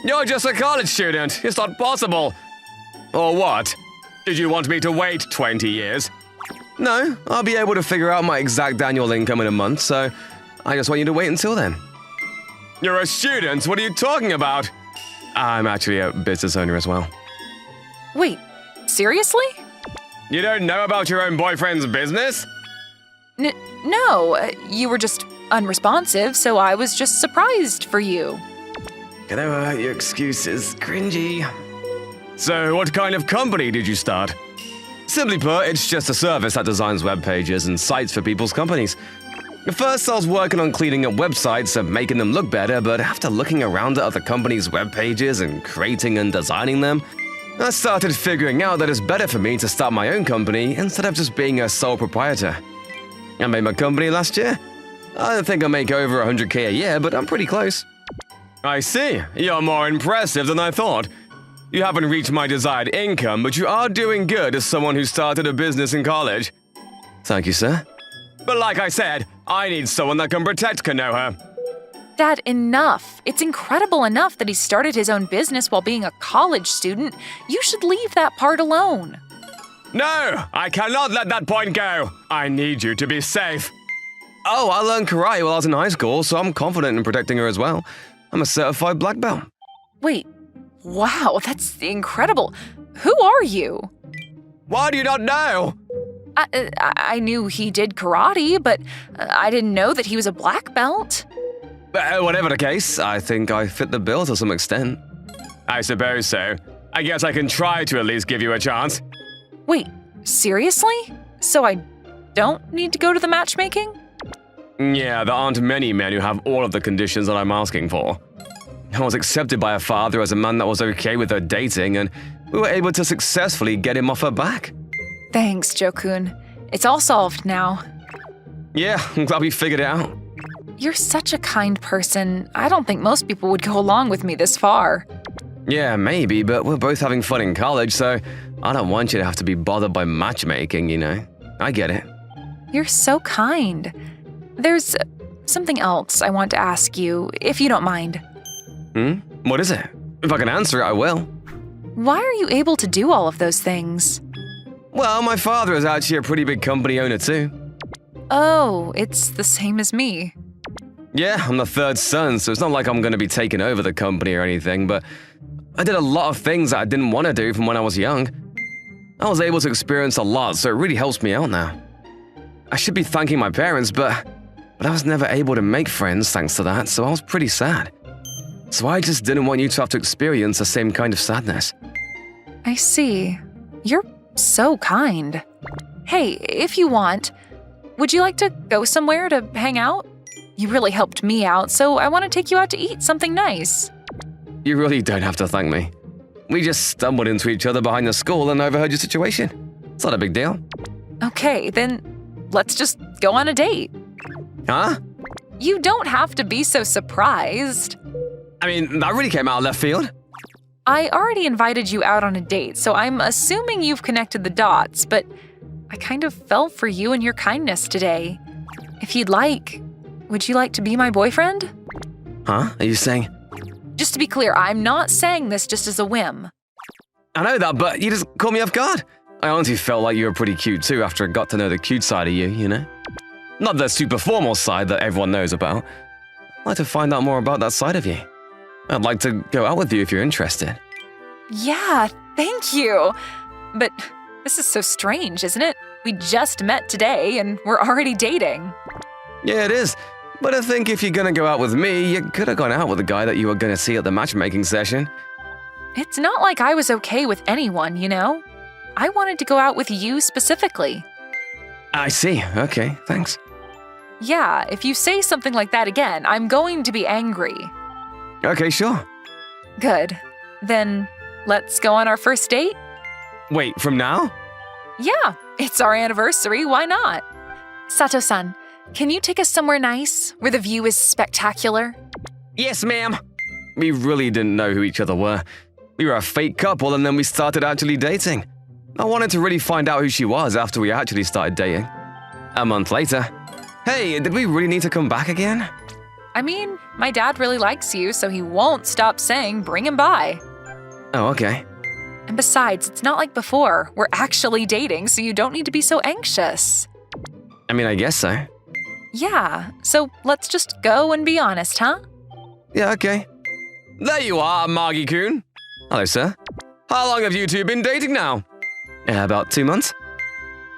You're just a college student. It's not possible. Or what? Did you want me to wait 20 years? No, I'll be able to figure out my exact annual income in a month, so I just want you to wait until then. You're a student? What are you talking about? I'm actually a business owner as well. Wait, seriously? You don't know about your own boyfriend's business? No, you were just unresponsive, so I was just surprised for you. You know, your excuse is cringy. So, what kind of company did you start? Simply put, it's just a service that designs web pages and sites for people's companies. At first, I was working on cleaning up websites and making them look better, but after looking around at other companies' web pages and creating and designing them, I started figuring out that it's better for me to start my own company instead of just being a sole proprietor. I made my company last year. I don't think I'll make over 100K a year, but I'm pretty close. I see. You're more impressive than I thought. You haven't reached my desired income, but you are doing good as someone who started a business in college. Thank you, sir. But like I said, I need someone that can protect Konoha. Dad, enough. It's incredible enough that he started his own business while being a college student. You should leave that part alone. No, I cannot let that point go. I need you to be safe. Oh, I learned karate while I was in high school, so I'm confident in protecting her as well. I'm a certified black belt. Wait, wow, that's incredible. Who are you? Why do you not know? I knew he did karate, but I didn't know that he was a black belt. Whatever the case, I think I fit the bill to some extent. I suppose so. I guess I can try to at least give you a chance. Wait, seriously? So I don't need to go to the matchmaking? Yeah, there aren't many men who have all of the conditions that I'm asking for. I was accepted by her father as a man that was okay with her dating, and we were able to successfully get him off her back. Thanks, Jokun. It's all solved now. Yeah, I'm glad we figured it out. You're such a kind person. I don't think most people would go along with me this far. Yeah, maybe, but we're both having fun in college, so I don't want you to have to be bothered by matchmaking, you know. I get it. You're so kind. There's something else I want to ask you, if you don't mind. What is it? If I can answer it, I will. Why are you able to do all of those things? Well, my father is actually a pretty big company owner too. Oh, it's the same as me. Yeah, I'm the third son, so it's not like I'm going to be taking over the company or anything, but I did a lot of things that I didn't want to do from when I was young. I was able to experience a lot, so it really helps me out now. I should be thanking my parents, but I was never able to make friends thanks to that, so I was pretty sad. So I just didn't want you to have to experience the same kind of sadness. I see. You're so kind. Hey, if you want, would you like to go somewhere to hang out? You really helped me out, so I want to take you out to eat something nice. You really don't have to thank me. We just stumbled into each other behind the school and overheard your situation. It's not a big deal. Okay, then let's just go on a date. Huh? You don't have to be so surprised. I mean, that really came out of left field. I already invited you out on a date, so I'm assuming you've connected the dots, but I kind of fell for you and your kindness today. If you'd like, would you like to be my boyfriend? Huh? Are you saying? Just to be clear, I'm not saying this just as a whim. I know that, but you just caught me off guard. I honestly felt like you were pretty cute too after I got to know the cute side of you, you know? Not the super formal side that everyone knows about. I'd like to find out more about that side of you. I'd like to go out with you if you're interested. Yeah, thank you. But this is so strange, isn't it? We just met today and we're already dating. Yeah, it is. But I think if you're gonna go out with me, you could have gone out with the guy that you were gonna see at the matchmaking session. It's not like I was okay with anyone, you know? I wanted to go out with you specifically. I see. Okay, thanks. Yeah, if you say something like that again, I'm going to be angry. Okay, sure. Good. Then let's go on our first date? Wait, from now? Yeah, it's our anniversary, why not? Sato-san, can you take us somewhere nice, where the view is spectacular? Yes, ma'am. We really didn't know who each other were. We were a fake couple and then we started actually dating. I wanted to really find out who she was after we actually started dating. A month later. Hey, did we really need to come back again? I mean, my dad really likes you, so he won't stop saying bring him by. Oh, okay. And besides, it's not like before. We're actually dating, so you don't need to be so anxious. I mean, I guess so. Yeah, so let's just go and be honest, huh? Yeah, okay. There you are, Magi-kun. Hello, sir. How long have you two been dating now? About 2 months?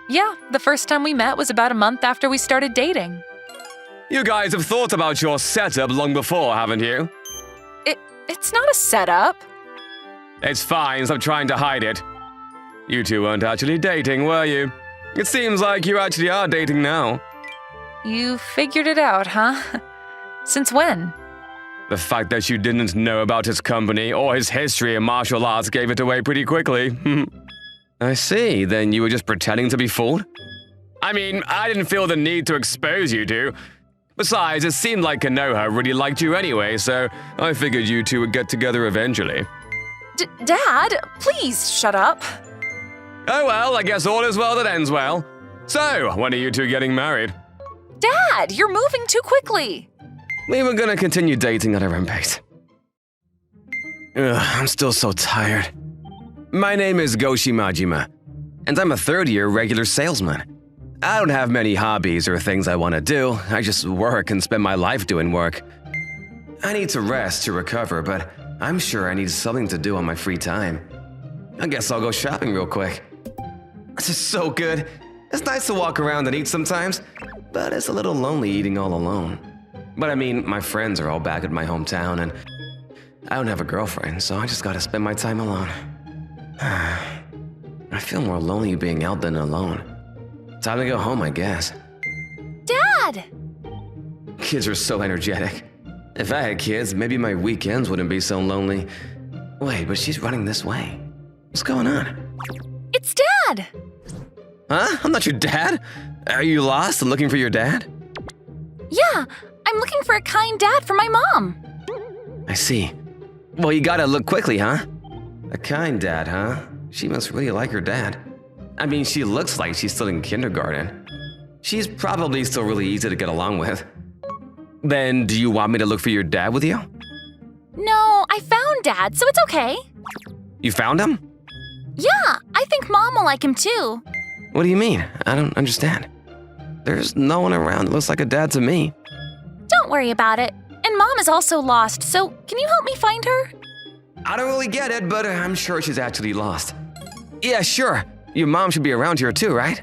Yeah, the first time we met was about a month after we started dating. You guys have thought about your setup long before, haven't you? It's not a setup. It's fine, stop trying to hide it. You two weren't actually dating, were you? It seems like you actually are dating now. You figured it out, huh? Since when? The fact that you didn't know about his company or his history in martial arts gave it away pretty quickly. I see, then you were just pretending to be fooled? I mean, I didn't feel the need to expose you two. Besides, it seemed like Konoha really liked you anyway, so I figured you two would get together eventually. Dad, please shut up. Oh well, I guess all is well that ends well. So, when are you two getting married? Dad, you're moving too quickly. We were gonna continue dating at our own pace. I'm still so tired. My name is Goshi Majima, and I'm a third-year regular salesman. I don't have many hobbies or things I want to do. I just work and spend my life doing work. I need to rest to recover, but I'm sure I need something to do on my free time. I guess I'll go shopping real quick. This is so good. It's nice to walk around and eat sometimes, but it's a little lonely eating all alone. But I mean, my friends are all back at my hometown, and I don't have a girlfriend, so I just gotta spend my time alone. I feel more lonely being out than alone. Time to go home, I guess. Dad! Kids are so energetic. If I had kids, maybe my weekends wouldn't be so lonely. Wait, but she's running this way. What's going on? It's Dad! Huh? I'm not your dad. Are you lost and looking for your dad? Yeah, I'm looking for a kind dad for my mom. I see. Well, you gotta look quickly, huh? A kind dad, huh? She must really like her dad. I mean, she looks like she's still in kindergarten. She's probably still really easy to get along with. Then, do you want me to look for your dad with you? No, I found Dad, so it's okay. You found him? Yeah, I think Mom will like him too. What do you mean? I don't understand. There's no one around that looks like a dad to me. Don't worry about it. And Mom is also lost, so can you help me find her? I don't really get it, but I'm sure she's actually lost. Yeah, sure. Your mom should be around here too, right?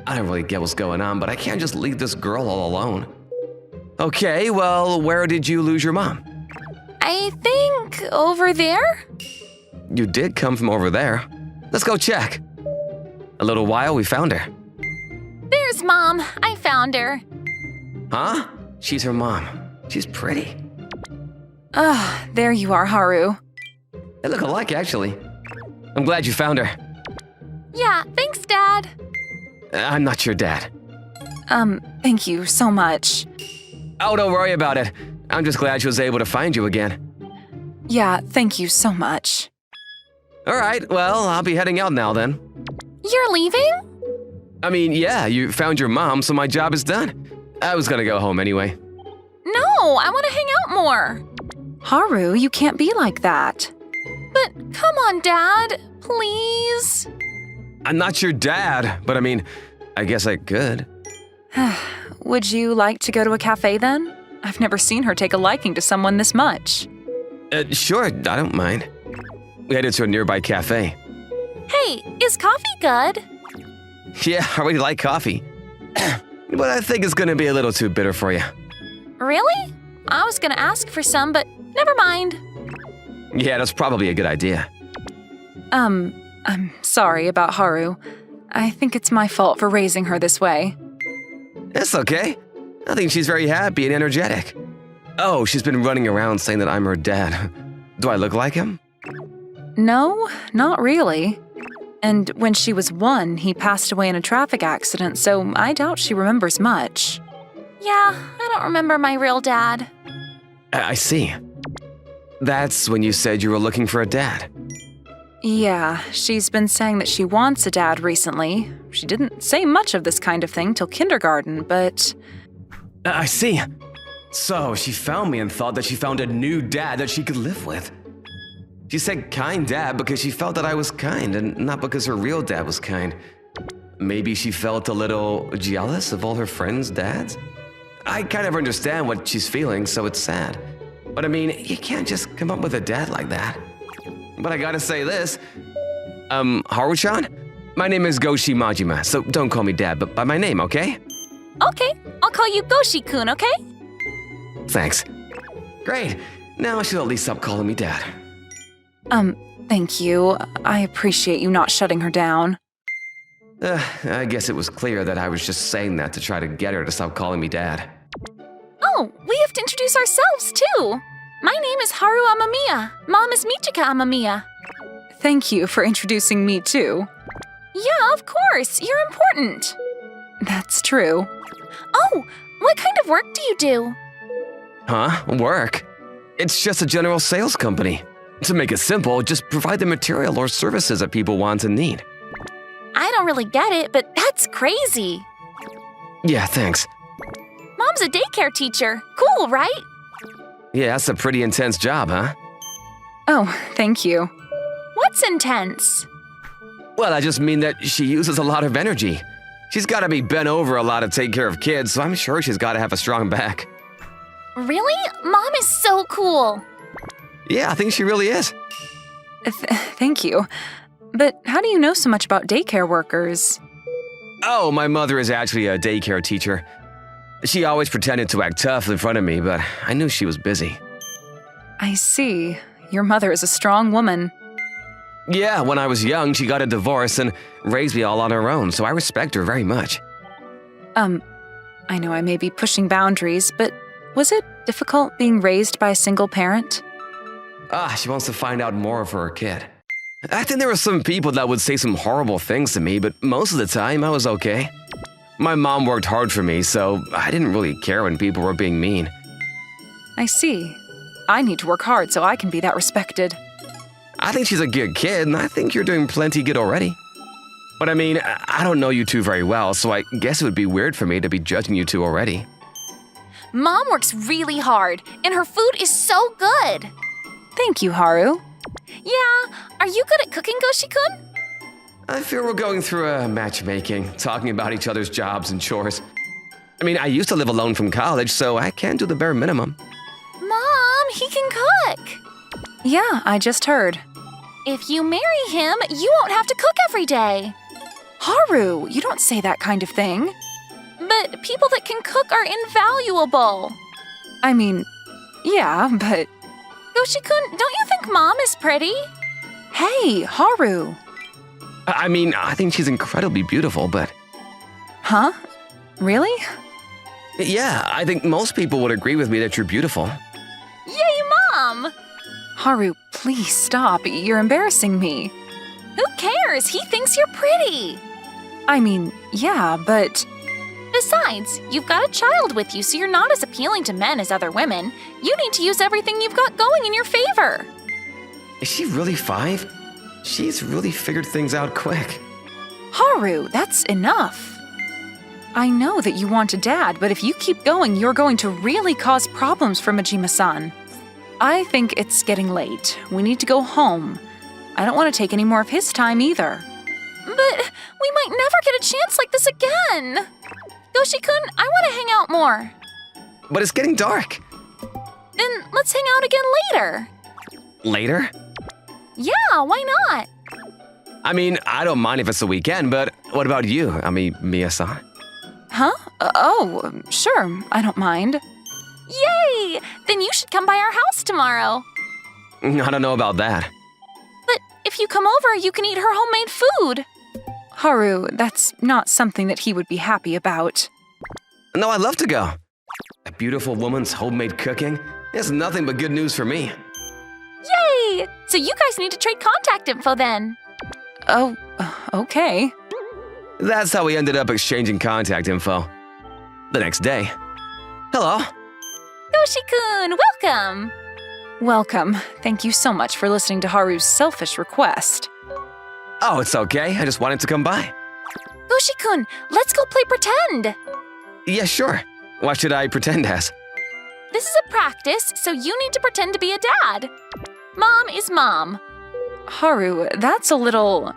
I don't really get what's going on, but I can't just leave this girl all alone. Okay, well, where did you lose your mom? I think over there? You did come from over there. Let's go check. A little while, we found her. There's Mom. I found her. Huh? She's her mom. She's pretty. There you are, Haru. They look alike, actually. I'm glad you found her. Yeah, thanks, Dad. I'm not your dad. Thank you so much. Oh, don't worry about it. I'm just glad she was able to find you again. Yeah, thank you so much. All right, well, I'll be heading out now then. You're leaving? I mean, yeah, you found your mom, so my job is done. I was gonna go home anyway. No, I want to hang out more. Haru, you can't be like that. But come on, Dad. please? I'm not your dad, but I mean, I guess I could. Would you like to go to a cafe then? I've never seen her take a liking to someone this much. Sure, I don't mind. We headed to a nearby cafe. Hey, is coffee good? Yeah, I really like coffee. But I think it's gonna be a little too bitter for you. Really? I was gonna ask for some, but never mind. Yeah, that's probably a good idea. I'm sorry about Haru. I think it's my fault for raising her this way. It's okay. I think she's very happy and energetic. Oh, she's been running around saying that I'm her dad. Do I look like him? No, not really. And when she was 1, he passed away in a traffic accident, so I doubt she remembers much. Yeah, I don't remember my real dad. I see. That's when you said you were looking for a dad. Yeah, she's been saying that she wants a dad recently. She didn't say much of this kind of thing till kindergarten, but... I see. So she found me and thought that she found a new dad that she could live with. She said kind dad because she felt that I was kind and not because her real dad was kind. Maybe she felt a little jealous of all her friends' dads? I kind of understand what she's feeling, so it's sad. But I mean, you can't just come up with a dad like that. But I gotta say this. Haru-chan? My name is Goshi Majima, so don't call me dad, but by my name, okay? Okay, I'll call you Goshi-kun, okay? Thanks. Great. Now she'll at least stop calling me dad. Thank you. I appreciate you not shutting her down. I guess it was clear that I was just saying that to try to get her to stop calling me dad. Oh, we have to introduce ourselves, too. My name is Haru Amamiya. Mom is Michika Amamiya. Thank you for introducing me too. Yeah, of course. You're important. That's true. Oh, what kind of work do you do? Huh? Work? It's just a general sales company. To make it simple, just provide the material or services that people want and need. I don't really get it, but that's crazy. Yeah, thanks. Mom's a daycare teacher. Cool, right? Yeah, that's a pretty intense job, huh? Oh, thank you. What's intense? Well, I just mean that she uses a lot of energy. She's gotta be bent over a lot to take care of kids, so I'm sure she's gotta have a strong back. Really? Mom is so cool. Yeah, I think she really is. Thank you. But how do you know so much about daycare workers? Oh, my mother is actually a daycare teacher. She always pretended to act tough in front of me, but I knew she was busy. I see. Your mother is a strong woman. Yeah, when I was young, she got a divorce and raised me all on her own, so I respect her very much. I know I may be pushing boundaries, but was it difficult being raised by a single parent? She wants to find out more for her kid. I think there were some people that would say some horrible things to me, but most of the time I was okay. My mom worked hard for me, so I didn't really care when people were being mean. I see. I need to work hard so I can be that respected. I think she's a good kid, and I think you're doing plenty good already. But I mean, I don't know you two very well, so I guess it would be weird for me to be judging you two already. Mom works really hard, and her food is so good. Thank you, Haru. Yeah, are you good at cooking, Goshi-kun? I fear we're going through a matchmaking, talking about each other's jobs and chores. I mean, I used to live alone from college, so I can do the bare minimum. Mom, he can cook. Yeah, I just heard. If you marry him, you won't have to cook every day. Haru, you don't say that kind of thing. But people that can cook are invaluable. I mean, yeah, but... Goshi-kun, don't you think Mom is pretty? Hey, Haru. I mean, I think she's incredibly beautiful, but... Huh? Really? Yeah, I think most people would agree with me that you're beautiful. Yay, Mom! Haru, please stop. You're embarrassing me. Who cares? He thinks you're pretty. I mean, yeah, but... Besides, you've got a child with you, so you're not as appealing to men as other women. You need to use everything you've got going in your favor. Is she really 5? She's really figured things out quick. Haru, that's enough. I know that you want a dad, but if you keep going, you're going to really cause problems for Majima-san. I think it's getting late. We need to go home. I don't want to take any more of his time either. But we might never get a chance like this again. Goshi-kun, I want to hang out more. But it's getting dark. Then let's hang out again later. Later? Yeah, why not? I mean, I don't mind if it's the weekend, but what about you? I mean, Mia-san? Huh? Sure, I don't mind. Yay! Then you should come by our house tomorrow. I don't know about that. But if you come over, you can eat her homemade food. Haru, that's not something that he would be happy about. No, I'd love to go. A beautiful woman's homemade cooking is nothing but good news for me. Yay! So you guys need to trade contact info then. Oh, okay. That's how we ended up exchanging contact info. The next day. Hello. Goshi-kun, welcome! Welcome. Thank you so much for listening to Haru's selfish request. Oh, it's okay. I just wanted to come by. Goshi-kun, let's go play pretend! Yeah, sure. What should I pretend as? This is a practice, so you need to pretend to be a dad. Mom is mom. Haru, that's a little...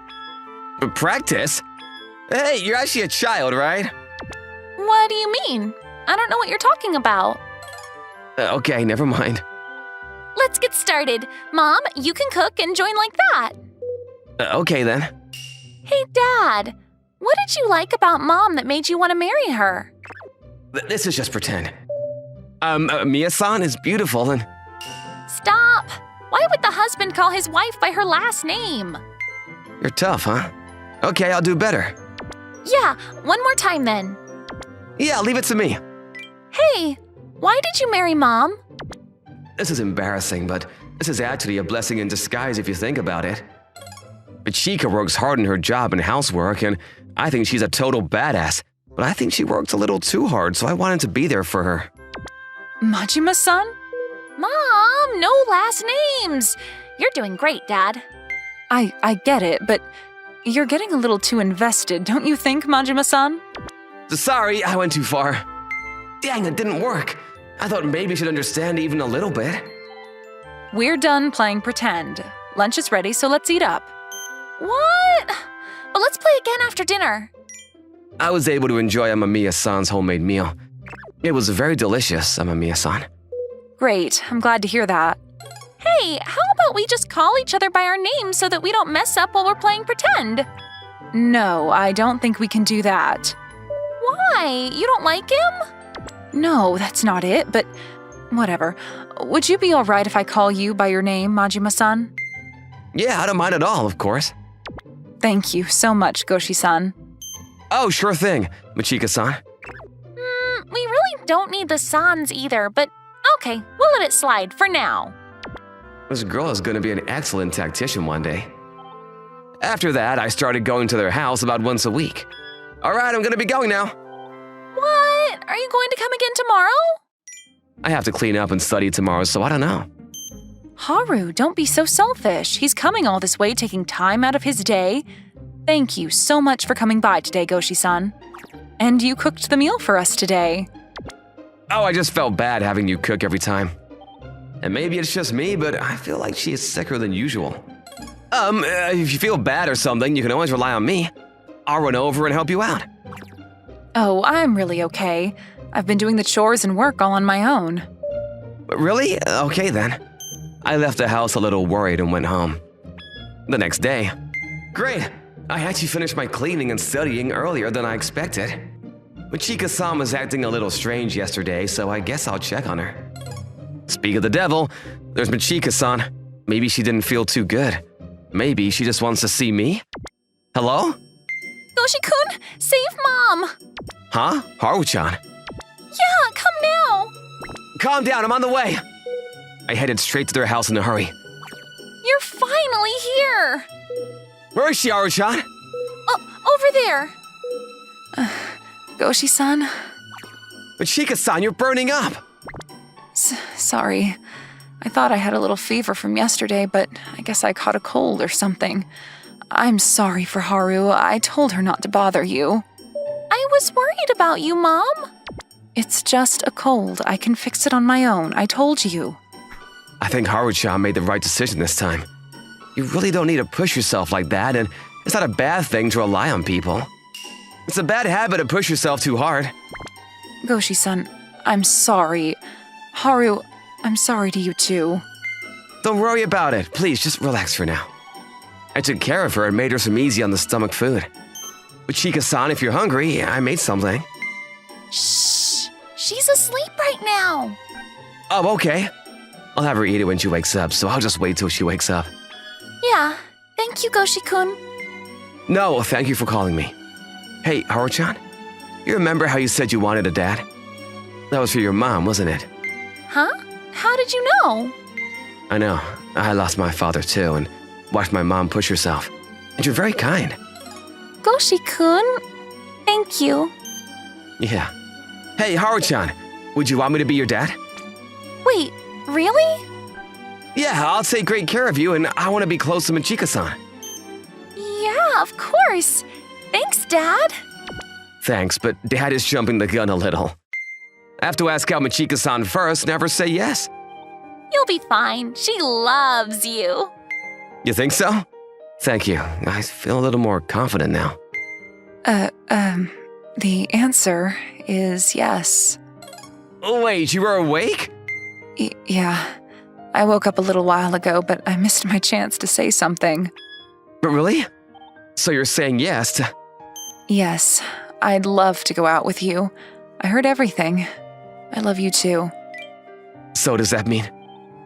Practice? Hey, you're actually a child, right? What do you mean? I don't know what you're talking about. Okay, never mind. Let's get started. Mom, you can cook and join like that. Okay then. Hey, Dad, what did you like about Mom that made you want to marry her? This is just pretend. Mia-san is beautiful and... Stop! Why would the husband call his wife by her last name? You're tough, huh? Okay, I'll do better. Yeah, one more time then. Yeah, leave it to me. Hey, why did you marry Mom? This is embarrassing, but this is actually a blessing in disguise if you think about it. Chica works hard in her job and housework, and I think she's a total badass. But I think she worked a little too hard, so I wanted to be there for her. Majima-san? Mom, no last names. You're doing great, Dad. I get it, but you're getting a little too invested, don't you think, Majima-san? Sorry, I went too far. Dang, it didn't work. I thought maybe she'd understand even a little bit. We're done playing pretend. Lunch is ready, so let's eat up. What? But let's play again after dinner. I was able to enjoy Amamiya-san's homemade meal. It was very delicious, Amamiya-san. Great, I'm glad to hear that. Hey, how about we just call each other by our names so that we don't mess up while we're playing pretend? No, I don't think we can do that. Why? You don't like him? No, that's not it, but whatever. Would you be all right if I call you by your name, Majima-san? Yeah, I don't mind at all, of course. Thank you so much, Goshi-san. Oh, sure thing, Machika-san. We really don't need the sans either, but okay, we'll let it slide for now. This girl is going to be an excellent tactician one day. After that, I started going to their house about once a week. All right, I'm going to be going now. What? Are you going to come again tomorrow? I have to clean up and study tomorrow, so I don't know. Haru, don't be so selfish. He's coming all this way, taking time out of his day. Thank you so much for coming by today, Goshi-san. And you cooked the meal for us today. Oh, I just felt bad having you cook every time. And maybe it's just me, but I feel like she is sicker than usual. If you feel bad or something, you can always rely on me. I'll run over and help you out. Oh, I'm really okay. I've been doing the chores and work all on my own. Really? Okay then. I left the house a little worried and went home. The next day. Great! I actually finished my cleaning and studying earlier than I expected. Machika-san was acting a little strange yesterday, so I guess I'll check on her. Speak of the devil, there's Machika-san. Maybe she didn't feel too good. Maybe she just wants to see me? Hello? Goshi-kun, save Mom! Huh? Haru-chan? Yeah, come now! Calm down, I'm on the way! I headed straight to their house in a hurry. You're finally here! Where is she, Haru-chan? Oh, over there. Goshi-san? Machika-san, you're burning up! Sorry. I thought I had a little fever from yesterday, but I guess I caught a cold or something. I'm sorry for Haru. I told her not to bother you. I was worried about you, Mom. It's just a cold. I can fix it on my own. I told you. I think Haru-chan made the right decision this time. You really don't need to push yourself like that, and it's not a bad thing to rely on people. It's a bad habit to push yourself too hard. Goshi-san, I'm sorry. Haru, I'm sorry to you too. Don't worry about it. Please, just relax for now. I took care of her and made her some easy on the stomach food. But Chika-san, if you're hungry, I made something. Shh! She's asleep right now! Oh, okay. I'll have her eat it when she wakes up, so I'll just wait till she wakes up. Yeah, thank you, Goshi-kun. No, thank you for calling me. Hey, Haru-chan, you remember how you said you wanted a dad? That was for your mom, wasn't it? Huh? How did you know? I know. I lost my father too, and watched my mom push herself. And you're very kind. Goshi-kun, thank you. Yeah. Hey, Haru-chan, would you want me to be your dad? Wait, really? Yeah, I'll take great care of you, and I want to be close to Michika-san. Yeah, of course. Thanks, Dad. Thanks, but Dad is jumping the gun a little. I have to ask out Michika-san first, never say yes. You'll be fine. She loves you. You think so? Thank you. I feel a little more confident now. The answer is yes. Oh, wait, you were awake? Yeah. I woke up a little while ago, but I missed my chance to say something. But really? So you're saying yes to... Yes, I'd love to go out with you. I heard everything. I love you too. So does that mean...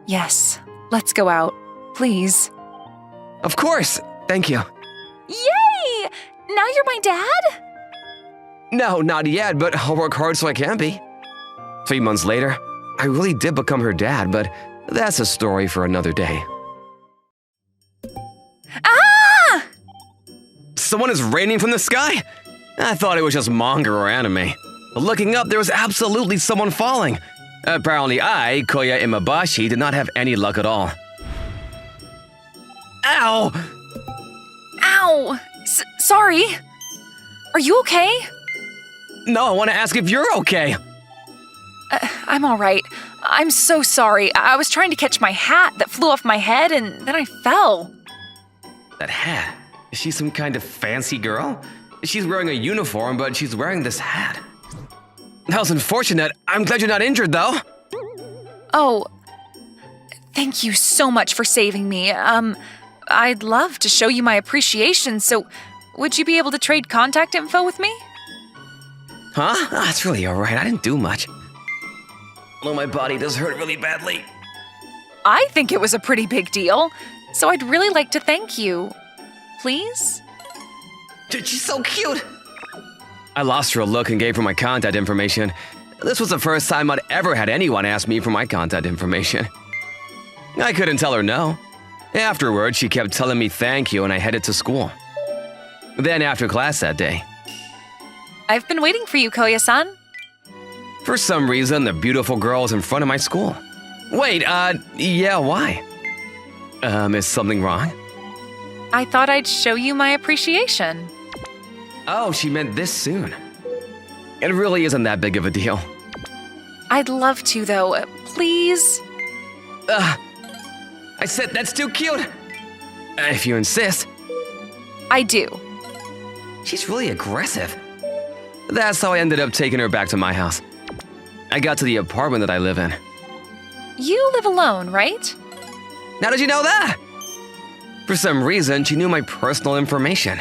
Yes, let's go out. Please. Of course! Thank you. Yay! Now you're my dad? No, not yet, but I'll work hard so I can be. 3 months later, I really did become her dad, but that's a story for another day. Ah! Someone is raining from the sky? I thought it was just manga or anime. But looking up, there was absolutely someone falling. Apparently I, Koya Imabashi, did not have any luck at all. Ow! Ow! Sorry. Are you okay? No, I want to ask if you're okay. I'm all right. I'm so sorry. I was trying to catch my hat that flew off my head and then I fell. That hat? Is she some kind of fancy girl? She's wearing a uniform, but she's wearing this hat. That was unfortunate. I'm glad you're not injured, though. Oh, thank you so much for saving me. I'd love to show you my appreciation, so would you be able to trade contact info with me? Huh? That's really all right. I didn't do much. Although my body does hurt really badly. I think it was a pretty big deal, so I'd really like to thank you. Please? Dude, she's so cute. I lost her a look and gave her my contact information. This was the first time I'd ever had anyone ask me for my contact information. I couldn't tell her no. Afterwards, she kept telling me thank you and I headed to school. Then after class that day, I've been waiting for you, Koya-san. for some reason, the beautiful girl was in front of my school. Wait, yeah, why? Is something wrong? I thought I'd show you my appreciation. Oh, she meant this soon. It really isn't that big of a deal. I'd love to, though. Please? I said that's too cute. If you insist. I do. She's really aggressive. That's how I ended up taking her back to my house. I got to the apartment that I live in. You live alone, right? How did you know that? For some reason, she knew my personal information.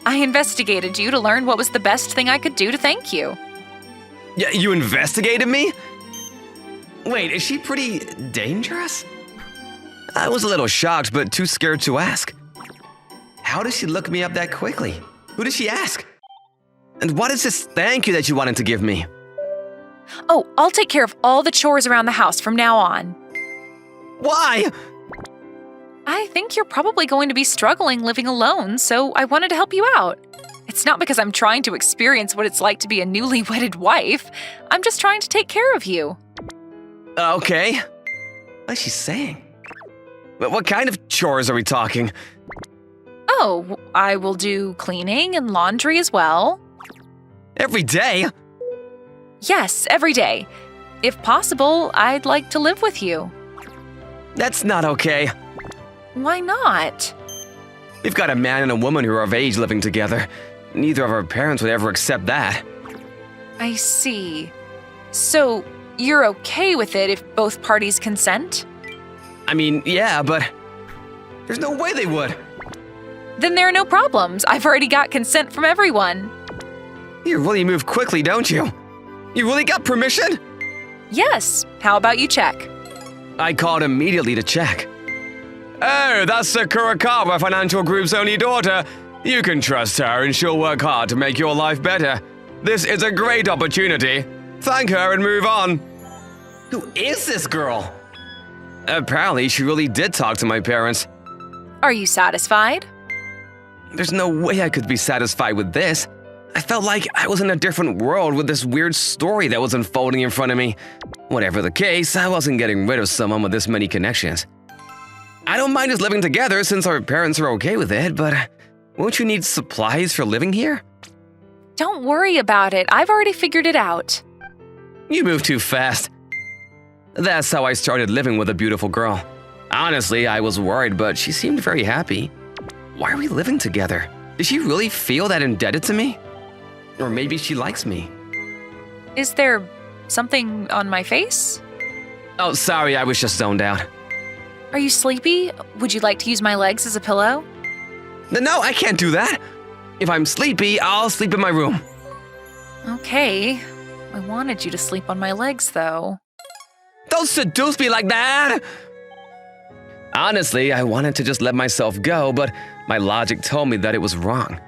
I investigated you to learn what was the best thing I could do to thank you. Yeah, you investigated me? Wait, is she pretty dangerous? I was a little shocked, but too scared to ask. How did she look me up that quickly? Who did she ask? And what is this thank you that you wanted to give me? Oh, I'll take care of all the chores around the house from now on. Why? I think you're probably going to be struggling living alone, so I wanted to help you out. It's not because I'm trying to experience what it's like to be a newly wedded wife. I'm just trying to take care of you. Okay. What is she saying? What kind of chores are we talking? Oh, I will do cleaning and laundry as well. Every day? Yes, every day. If possible, I'd like to live with you. That's not okay. Why not? We've got a man and a woman who are of age living together. Neither of our parents would ever accept that. I see. So, you're okay with it if both parties consent? I mean, yeah, but there's no way they would. Then there are no problems. I've already got consent from everyone. You really move quickly, don't you? You really got permission? Yes. How about you check? I called immediately to check. Oh, that's the Kurokawa Financial Group's only daughter. You can trust her and she'll work hard to make your life better. This is a great opportunity. Thank her and move on. Who is this girl? Apparently, she really did talk to my parents. Are you satisfied? There's no way I could be satisfied with this. I felt like I was in a different world with this weird story that was unfolding in front of me. Whatever the case, I wasn't getting rid of someone with this many connections. I don't mind us living together since our parents are okay with it, but won't you need supplies for living here? Don't worry about it. I've already figured it out. You move too fast. That's how I started living with a beautiful girl. Honestly, I was worried, but she seemed very happy. Why are we living together? Does she really feel that indebted to me? Or maybe she likes me. Is there something on my face? Oh, sorry, I was just zoned out. Are you sleepy? Would you like to use my legs as a pillow? No, I can't do that. If I'm sleepy, I'll sleep in my room. Okay. I wanted you to sleep on my legs, though. Don't seduce me like that! Honestly, I wanted to just let myself go, but my logic told me that it was wrong.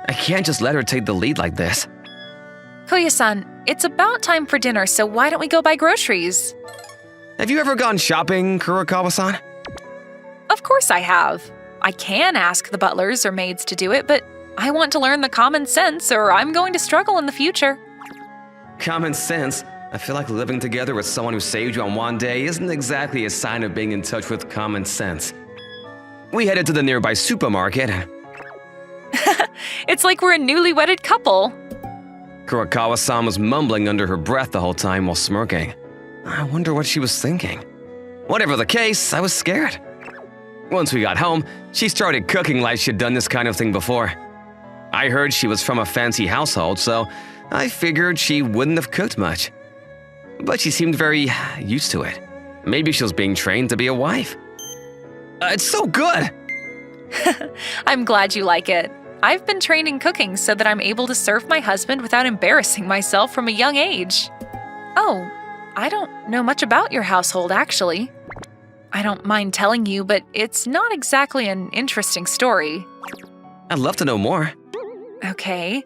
I can't just let her take the lead like this. Koya-san, it's about time for dinner, so why don't we go buy groceries? Have you ever gone shopping, Kurokawa-san? Of course I have. I can ask the butlers or maids to do it, but I want to learn the common sense or I'm going to struggle in the future. Common sense? I feel like living together with someone who saved you on one day isn't exactly a sign of being in touch with common sense. We headed to the nearby supermarket. It's like we're a newly wedded couple. Kurokawa-san was mumbling under her breath the whole time while smirking. I wonder what she was thinking. Whatever the case, I was scared. Once we got home, she started cooking like she'd done this kind of thing before. I heard she was from a fancy household, so I figured she wouldn't have cooked much. But she seemed very used to it. Maybe she was being trained to be a wife. It's so good! I'm glad you like it. I've been trained in cooking so that I'm able to serve my husband without embarrassing myself from a young age. Oh, I don't know much about your household, actually. I don't mind telling you, but it's not exactly an interesting story. I'd love to know more. Okay.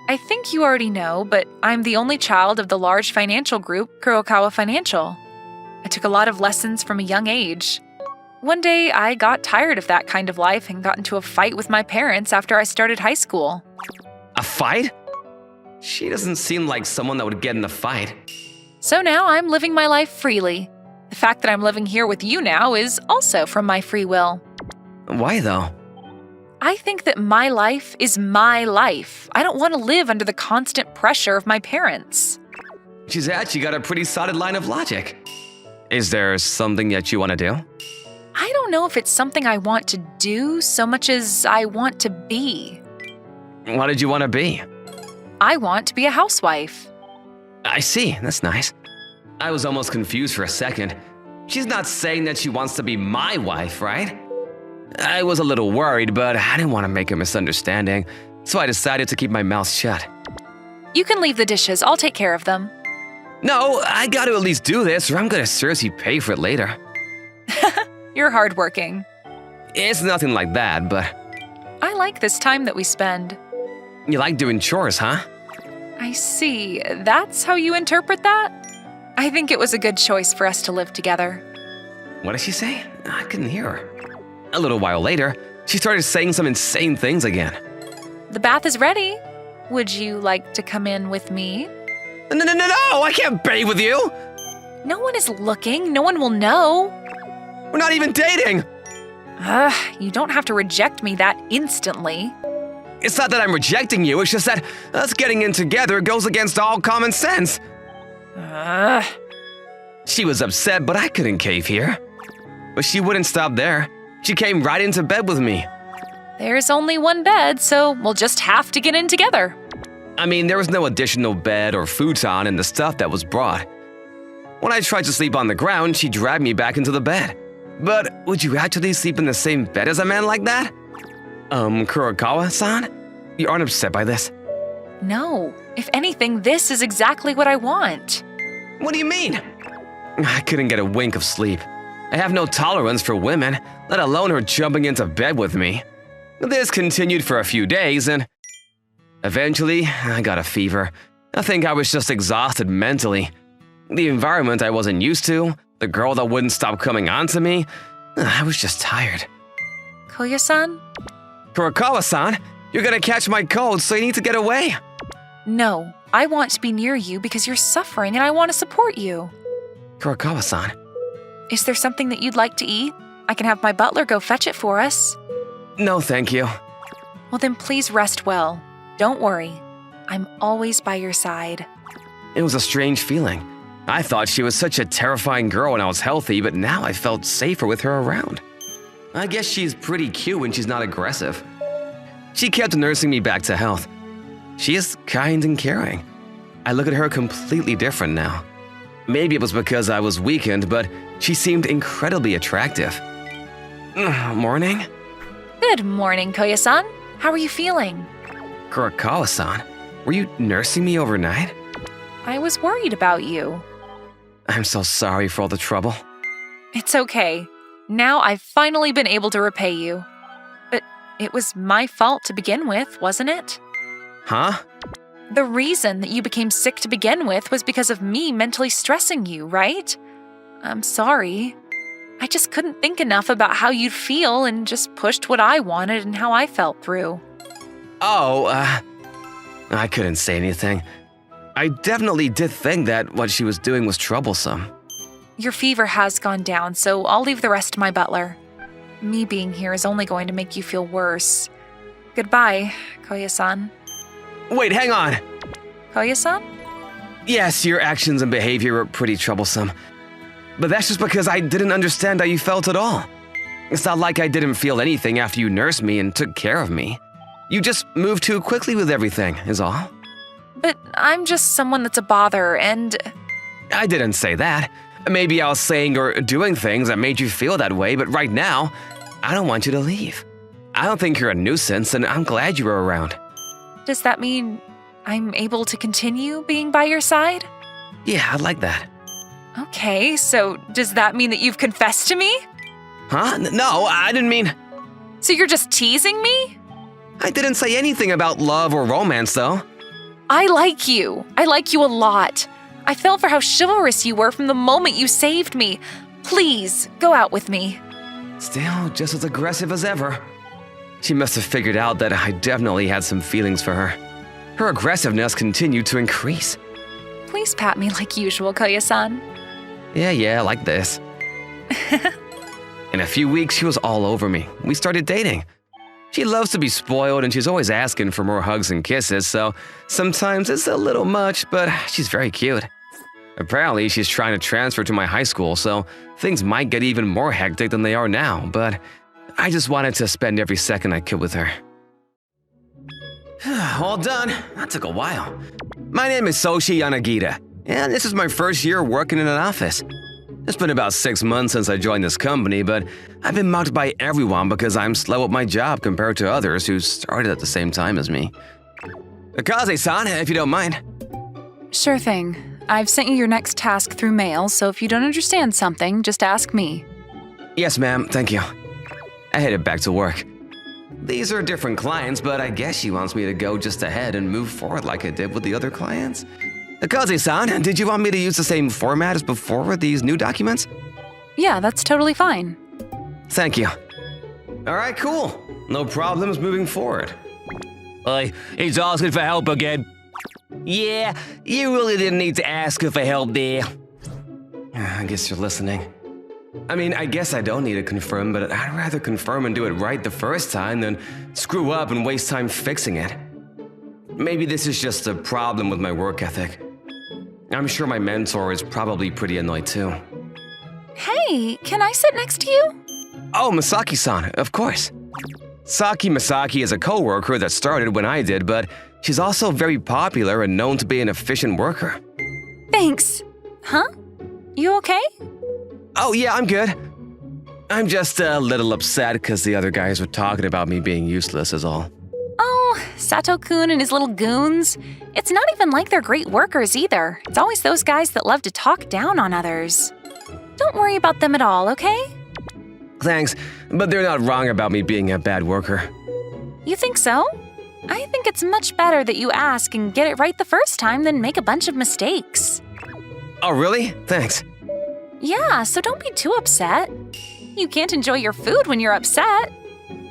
I think you already know, but I'm the only child of the large financial group, Kurokawa Financial. I took a lot of lessons from a young age. One day, I got tired of that kind of life and got into a fight with my parents after I started high school. A fight? She doesn't seem like someone that would get in a fight. So now I'm living my life freely. The fact that I'm living here with you now is also from my free will. Why though? I think that my life is my life. I don't want to live under the constant pressure of my parents. She's actually got a pretty solid line of logic. Is there something that you want to do? I don't know if it's something I want to do so much as I want to be. What did you want to be? I want to be a housewife. I see, that's nice. I was almost confused for a second. She's not saying that she wants to be my wife, right? I was a little worried, but I didn't want to make a misunderstanding, so I decided to keep my mouth shut. You can leave the dishes. I'll take care of them. No, I gotta at least do this, or I'm gonna seriously pay for it later. You're hardworking. It's nothing like that, but... I like this time that we spend. You like doing chores, huh? I see. That's how you interpret that? I think it was a good choice for us to live together. What did she say? I couldn't hear her. A little while later, she started saying some insane things again. The bath is ready. Would you like to come in with me? No, I can't bathe with you! No one is looking. No one will know. We're not even dating! You don't have to reject me that instantly. It's not that I'm rejecting you, it's just that us getting in together goes against all common sense. She was upset, but I couldn't cave here. But she wouldn't stop there. She came right into bed with me. There's only one bed, so we'll just have to get in together. I mean, there was no additional bed or futon in the stuff that was brought. When I tried to sleep on the ground, she dragged me back into the bed. But would you actually sleep in the same bed as a man like that? Kurokawa-san? You aren't upset by this? No. If anything, this is exactly what I want. What do you mean? I couldn't get a wink of sleep. I have no tolerance for women, let alone her jumping into bed with me. This continued for a few days, and eventually I got a fever. I think I was just exhausted mentally. The environment I wasn't used to, the girl that wouldn't stop coming on to me, I was just tired. Koya-san? Kurokawa-san, you're gonna catch my cold, so you need to get away. No, I want to be near you because you're suffering and I want to support you. Kurokawa-san. Is there something that you'd like to eat? I can have my butler go fetch it for us. No, thank you. Well, then please rest well. Don't worry. I'm always by your side. It was a strange feeling. I thought she was such a terrifying girl when I was healthy, but now I felt safer with her around. I guess she's pretty cute when she's not aggressive. She kept nursing me back to health. She is kind and caring. I look at her completely different now. Maybe it was because I was weakened, but she seemed incredibly attractive. Morning? Good morning, Koya-san. How are you feeling? Kurokawa-san, were you nursing me overnight? I was worried about you. I'm so sorry for all the trouble. It's okay. Now I've finally been able to repay you. But it was my fault to begin with, wasn't it? Huh? The reason that you became sick to begin with was because of me mentally stressing you, right? I'm sorry. I just couldn't think enough about how you'd feel and just pushed what I wanted and how I felt through. Oh, I couldn't say anything. I definitely did think that what she was doing was troublesome. Your fever has gone down, so I'll leave the rest to my butler. Me being here is only going to make you feel worse. Goodbye, Koya-san. Wait, hang on! Koya-san? Yes, your actions and behavior were pretty troublesome. But that's just because I didn't understand how you felt at all. It's not like I didn't feel anything after you nursed me and took care of me. You just moved too quickly with everything, is all. But I'm just someone that's a bother, and... I didn't say that. Maybe I was saying or doing things that made you feel that way, but right now, I don't want you to leave. I don't think you're a nuisance, and I'm glad you were around. Does that mean I'm able to continue being by your side? Yeah, I'd like that. Okay, so does that mean that you've confessed to me? Huh? No, I didn't mean... So you're just teasing me? I didn't say anything about love or romance, though. I like you. I like you a lot. I fell for how chivalrous you were from the moment you saved me. Please, go out with me. Still just as aggressive as ever. She must have figured out that I definitely had some feelings for her. Her aggressiveness continued to increase. Please pat me like usual, Koya-san. Yeah, like this. In a few weeks, she was all over me. We started dating. She loves to be spoiled and she's always asking for more hugs and kisses, so sometimes it's a little much, but she's very cute. Apparently, she's trying to transfer to my high school, so things might get even more hectic than they are now, but I just wanted to spend every second I could with her. All done. That took a while. My name is Soshi Yanagita, and this is my first year working in an office. It's been about 6 months since I joined this company, but I've been mocked by everyone because I'm slow at my job compared to others who started at the same time as me. Akaze-san, if you don't mind. Sure thing. I've sent you your next task through mail, so if you don't understand something, just ask me. Yes, ma'am, thank you. I headed back to work. These are different clients, but I guess she wants me to go just ahead and move forward like I did with the other clients. Akaze-san, did you want me to use the same format as before with these new documents? Yeah, that's totally fine. Thank you. All right, cool. No problems moving forward. He's asking for help again. Yeah, you really didn't need to ask for help there. I guess you're listening. I mean, I guess I don't need to confirm, but I'd rather confirm and do it right the first time than screw up and waste time fixing it. Maybe this is just a problem with my work ethic. I'm sure my mentor is probably pretty annoyed too. Hey, can I sit next to you? Oh, Misaki-san, of course. Saki Misaki is a co-worker that started when I did, but she's also very popular and known to be an efficient worker. Thanks. Huh? You okay? Oh, yeah, I'm good. I'm just a little upset because the other guys were talking about me being useless is all. Oh, Sato-kun and his little goons. It's not even like they're great workers either. It's always those guys that love to talk down on others. Don't worry about them at all, okay? Thanks, but they're not wrong about me being a bad worker. You think so? I think it's much better that you ask and get it right the first time than make a bunch of mistakes. Oh, really? Thanks. Yeah, so don't be too upset. You can't enjoy your food when you're upset.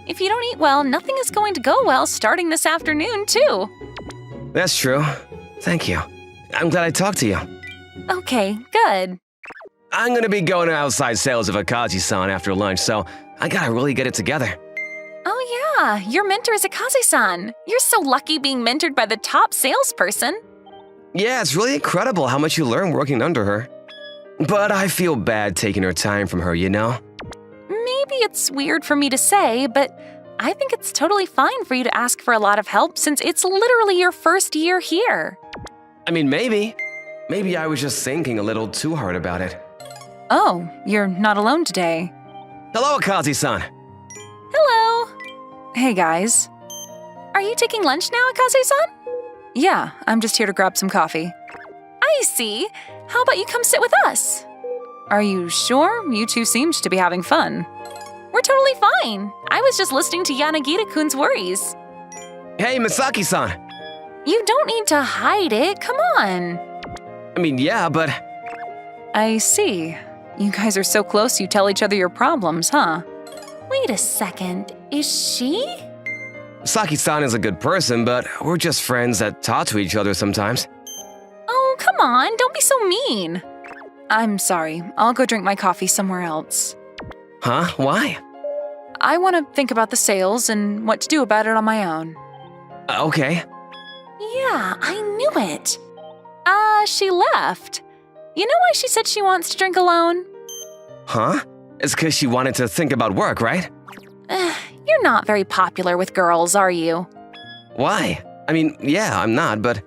If you don't eat well, nothing is going to go well starting this afternoon, too. That's true. Thank you. I'm glad I talked to you. Okay, good. I'm gonna be going to outside sales of Akaji-san after lunch, so I gotta really get it together. Oh yeah, your mentor is Akaze-san. You're so lucky being mentored by the top salesperson. Yeah, it's really incredible how much you learn working under her. But I feel bad taking her time from her, you know? Maybe it's weird for me to say, but I think it's totally fine for you to ask for a lot of help since it's literally your first year here. I mean, maybe. Maybe I was just thinking a little too hard about it. Oh, you're not alone today. Hello, Akazi-san. Hello. Hey, guys. Are you taking lunch now, Akaze-san? Yeah, I'm just here to grab some coffee. I see. How about you come sit with us? Are you sure? You two seemed to be having fun. We're totally fine. I was just listening to Yanagita-kun's worries. Hey, Misaki-san. You don't need to hide it. Come on. I mean, yeah, but... I see. You guys are so close you tell each other your problems, huh? Wait a second. Is she? Saki-san is a good person, but we're just friends that talk to each other sometimes. Oh, come on. Don't be so mean. I'm sorry. I'll go drink my coffee somewhere else. Huh? Why? I want to think about the sales and what to do about it on my own. Okay. Yeah, I knew it. She left. You know why she said she wants to drink alone? Huh? It's because she wanted to think about work, right? You're not very popular with girls, are you? Why? I mean, yeah, I'm not, but...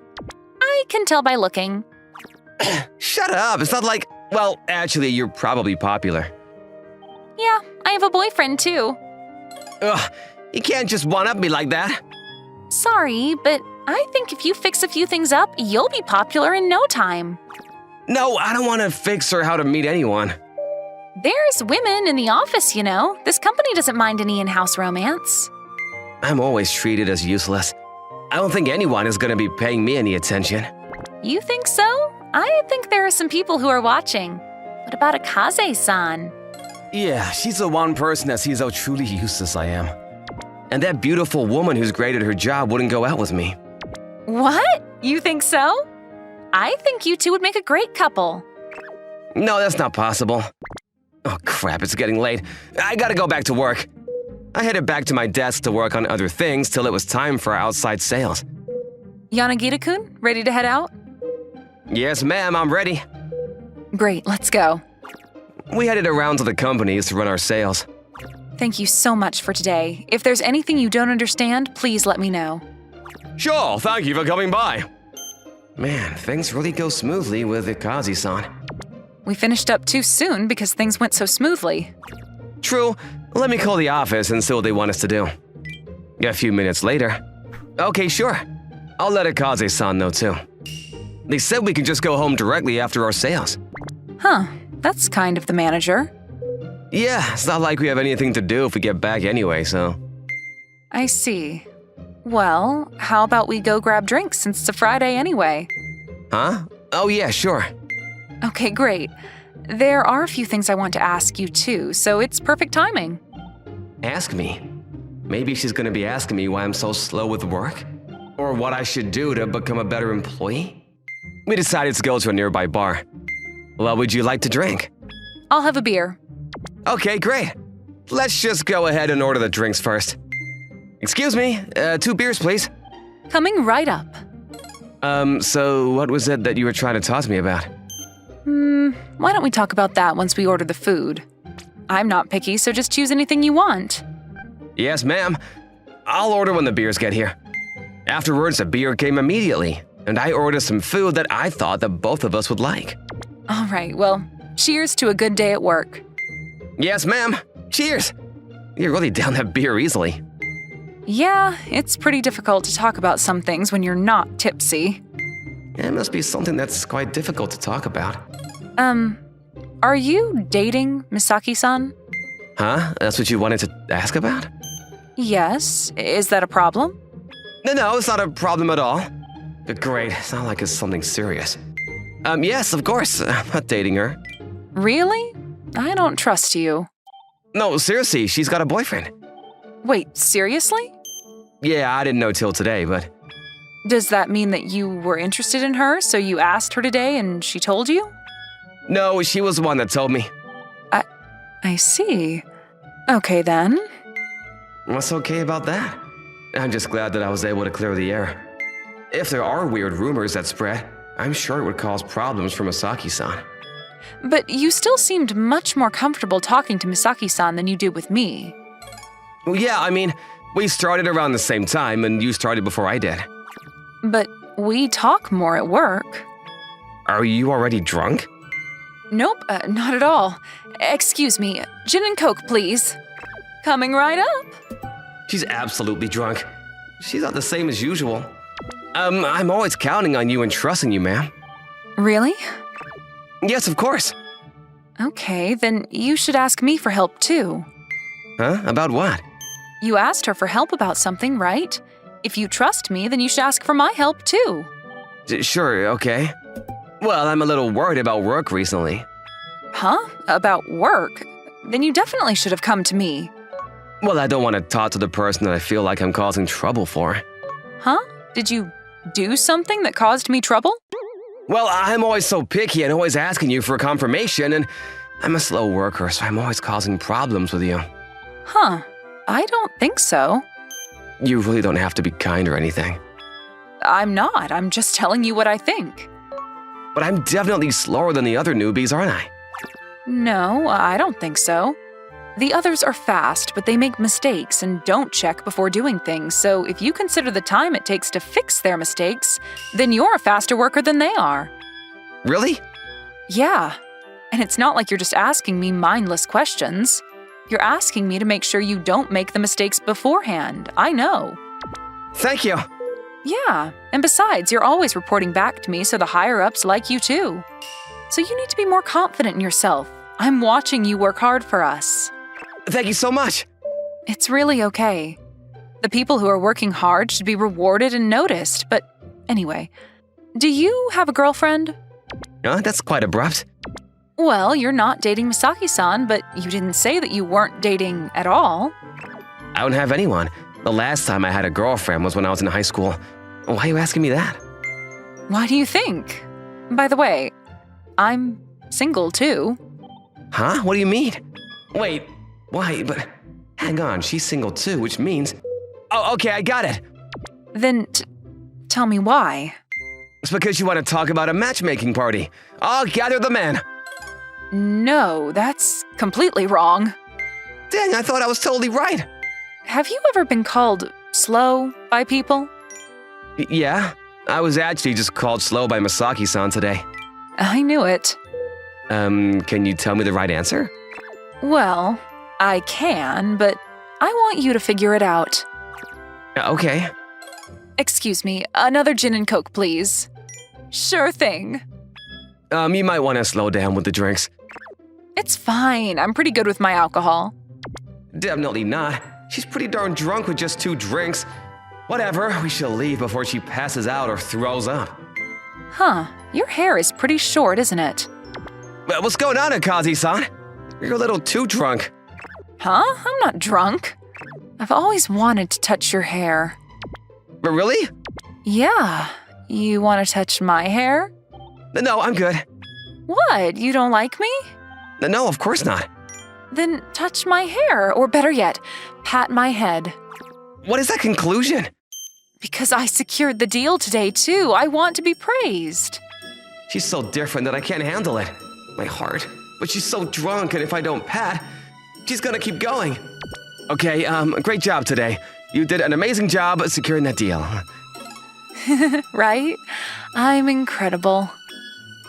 I can tell by looking. Shut up! It's not like... Well, actually, you're probably popular. Yeah, I have a boyfriend, too. Ugh, you can't just one-up me like that. Sorry, but I think if you fix a few things up, you'll be popular in no time. No, I don't want to fix her how to meet anyone. There's women in the office, you know. This company doesn't mind any in-house romance. I'm always treated as useless. I don't think anyone is going to be paying me any attention. You think so? I think there are some people who are watching. What about Akaze-san? Yeah, she's the one person that sees how truly useless I am. And that beautiful woman who's great at her job wouldn't go out with me. What? You think so? I think you two would make a great couple. No, that's not possible. Oh crap, it's getting late. I gotta go back to work. I headed back to my desk to work on other things till it was time for our outside sales. Yanagita-kun, ready to head out? Yes, ma'am, I'm ready. Great, let's go. We headed around to the companies to run our sales. Thank you so much for today. If there's anything you don't understand, please let me know. Sure, thank you for coming by. Man, things really go smoothly with Akazi-san. We finished up too soon because things went so smoothly. True. Let me call the office and see what they want us to do. A few minutes later. Okay, sure. I'll let Akaze-san know too. They said we can just go home directly after our sales. Huh, that's kind of the manager. Yeah, it's not like we have anything to do if we get back anyway, so... I see. Well, how about we go grab drinks since it's a Friday anyway? Huh? Oh yeah, sure. Okay, great. There are a few things I want to ask you too, so it's perfect timing. Ask me. Maybe she's gonna be asking me why I'm so slow with work? Or what I should do to become a better employee? We decided to go to a nearby bar. What would you like to drink? I'll have a beer. Okay, great. Let's just go ahead and order the drinks first. Excuse me, 2 beers, please. Coming right up. So what was it that you were trying to talk to me about? Why don't we talk about that once we order the food? I'm not picky, so just choose anything you want. Yes, ma'am. I'll order when the beers get here. Afterwards, the beer came immediately, and I ordered some food that I thought that both of us would like. All right, well, cheers to a good day at work. Yes, ma'am. Cheers. You really down that beer easily. Yeah, it's pretty difficult to talk about some things when you're not tipsy. It must be something that's quite difficult to talk about. Are you dating Misaki-san? Huh? That's what you wanted to ask about? Yes. Is that a problem? No, it's not a problem at all. But great, it's not like it's something serious. Yes, of course. I'm not dating her. Really? I don't trust you. No, seriously, she's got a boyfriend. Wait, seriously? Yeah, I didn't know till today, but... Does that mean that you were interested in her, so you asked her today and she told you? No, she was the one that told me. I see. Okay then. What's okay about that? I'm just glad that I was able to clear the air. If there are weird rumors that spread, I'm sure it would cause problems for Masaki-san. But you still seemed much more comfortable talking to Misaki-san than you do with me. Well, yeah, I mean, we started around the same time, and you started before I did. But we talk more at work. Are you already drunk? Nope, not at all. Excuse me, gin and coke, please. Coming right up. She's absolutely drunk. She's not the same as usual. I'm always counting on you and trusting you, ma'am. Really? Yes, of course. Okay, then you should ask me for help too. Huh? About what? You asked her for help about something, right? If you trust me, then you should ask for my help too. Sure, okay. Well, I'm a little worried about work recently. Huh? About work? Then you definitely should have come to me. Well, I don't want to talk to the person that I feel like I'm causing trouble for. Huh? Did you do something that caused me trouble? Well, I'm always so picky and always asking you for confirmation, and I'm a slow worker, so I'm always causing problems with you. Huh. I don't think so. You really don't have to be kind or anything. I'm not. I'm just telling you what I think. But I'm definitely slower than the other newbies, aren't I? No, I don't think so. The others are fast, but they make mistakes and don't check before doing things, so if you consider the time it takes to fix their mistakes, then you're a faster worker than they are. Really? Yeah. And it's not like you're just asking me mindless questions. You're asking me to make sure you don't make the mistakes beforehand. I know. Thank you. Yeah, and besides, you're always reporting back to me, so the higher-ups like you too. So you need to be more confident in yourself. I'm watching you work hard for us. Thank you so much. It's really okay. The people who are working hard should be rewarded and noticed, but anyway, do you have a girlfriend? That's quite abrupt. Well, you're not dating Misaki-san, but you didn't say that you weren't dating at all. I don't have anyone. The last time I had a girlfriend was when I was in high school. Why are you asking me that? Why do you think? By the way, I'm single too. Huh? What do you mean? Wait, why? But hang on, she's single too, which means... Oh, okay, I got it. Then tell me why. It's because you want to talk about a matchmaking party. I'll gather the men. No, that's completely wrong. Dang, I thought I was totally right. Have you ever been called slow by people? Yeah, I was actually just called slow by Misaki-san today. I knew it. Can you tell me the right answer? Well, I can, but I want you to figure it out. Okay. Excuse me, another gin and coke, please. Sure thing. You might want to slow down with the drinks. It's fine. I'm pretty good with my alcohol. Definitely not. She's pretty darn drunk with just 2 drinks. Whatever, we shall leave before she passes out or throws up. Huh. Your hair is pretty short, isn't it? What's going on, Akazi-san? You're a little too drunk. Huh? I'm not drunk. I've always wanted to touch your hair. But really? Yeah. You want to touch my hair? No, I'm good. What? You don't like me? No, of course not. Then touch my hair, or better yet, pat my head. What is that conclusion? Because I secured the deal today, too. I want to be praised. She's so different that I can't handle it. My heart. But she's so drunk, and if I don't pat, she's gonna keep going. Okay, great job today. You did an amazing job securing that deal. Right? I'm incredible.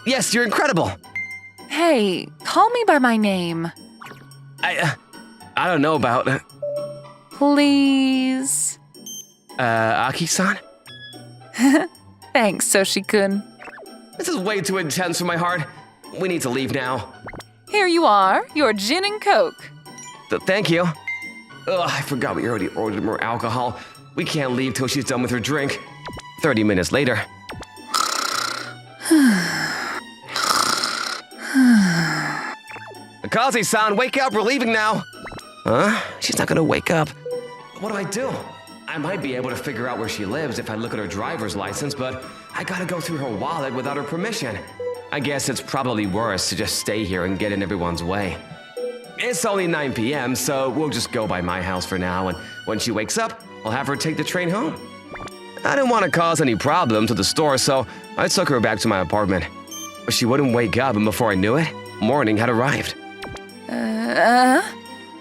Yes, you're incredible. Hey, call me by my name. I don't know about... Please. Aki-san? Thanks, Soshi-kun. This is way too intense for my heart. We need to leave now. Here you are, your gin and coke. Thank you. Ugh, I forgot we already ordered more alcohol. We can't leave till she's done with her drink. 30 minutes later. Akaze-san, wake up, we're leaving now. Huh? She's not gonna wake up. What do? I might be able to figure out where she lives if I look at her driver's license, but I gotta go through her wallet without her permission. I guess it's probably worse to just stay here and get in everyone's way. It's only 9 p.m., so we'll just go by my house for now, and when she wakes up, I'll have her take the train home. I didn't want to cause any problem to the store, so I took her back to my apartment. But she wouldn't wake up, and before I knew it, morning had arrived.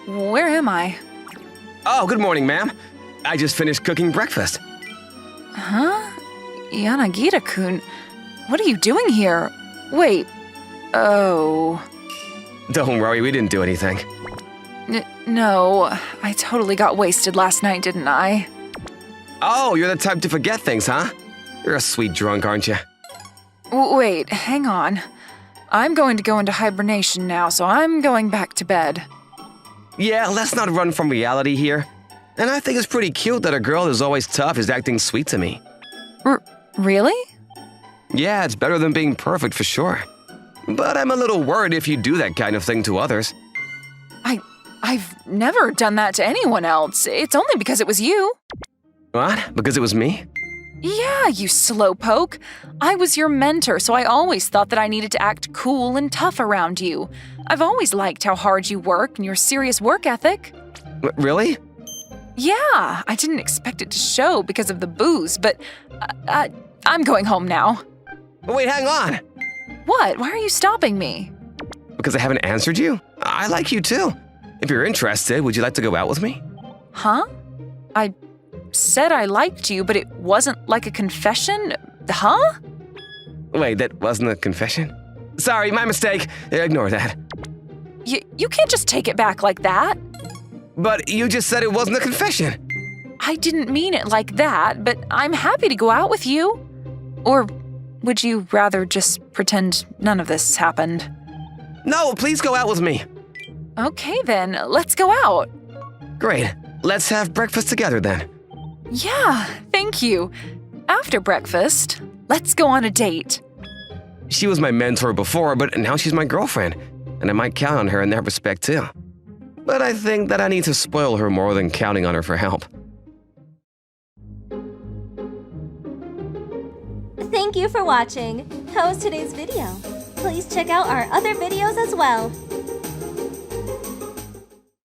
Where am I? Oh, good morning, ma'am. I just finished cooking breakfast. Huh? Yanagita-kun, what are you doing here? Wait. Oh. Don't worry, we didn't do anything. No, I totally got wasted last night, didn't I? Oh, you're the type to forget things, huh? You're a sweet drunk, aren't you? Wait, hang on. I'm going to go into hibernation now, so I'm going back to bed. Yeah, let's not run from reality here. And I think it's pretty cute that a girl who's always tough is acting sweet to me. Really? Yeah, it's better than being perfect for sure. But I'm a little worried if you do that kind of thing to others. I've never done that to anyone else. It's only because it was you. What? Because it was me? Yeah, you slowpoke. I was your mentor, so I always thought that I needed to act cool and tough around you. I've always liked how hard you work and your serious work ethic. Really? Yeah, I didn't expect it to show because of the booze, but I'm going home now. Wait, hang on. What? Why are you stopping me? Because I haven't answered you? I like you too. If you're interested, would you like to go out with me? Huh? I said I liked you, but it wasn't like a confession? Huh? Wait, that wasn't a confession? Sorry, my mistake. Ignore that. You can't just take it back like that. But you just said it wasn't a confession. I didn't mean it like that, but I'm happy to go out with you. Or would you rather just pretend none of this happened? No, please go out with me. Okay then, let's go out. Great. Let's have breakfast together then. Yeah, thank you. After breakfast, let's go on a date. She was my mentor before, but now she's my girlfriend, and I might count on her in that respect too. But I think that I need to spoil her more than counting on her for help. Thank you for watching. How was today's video? Please check out our other videos as well.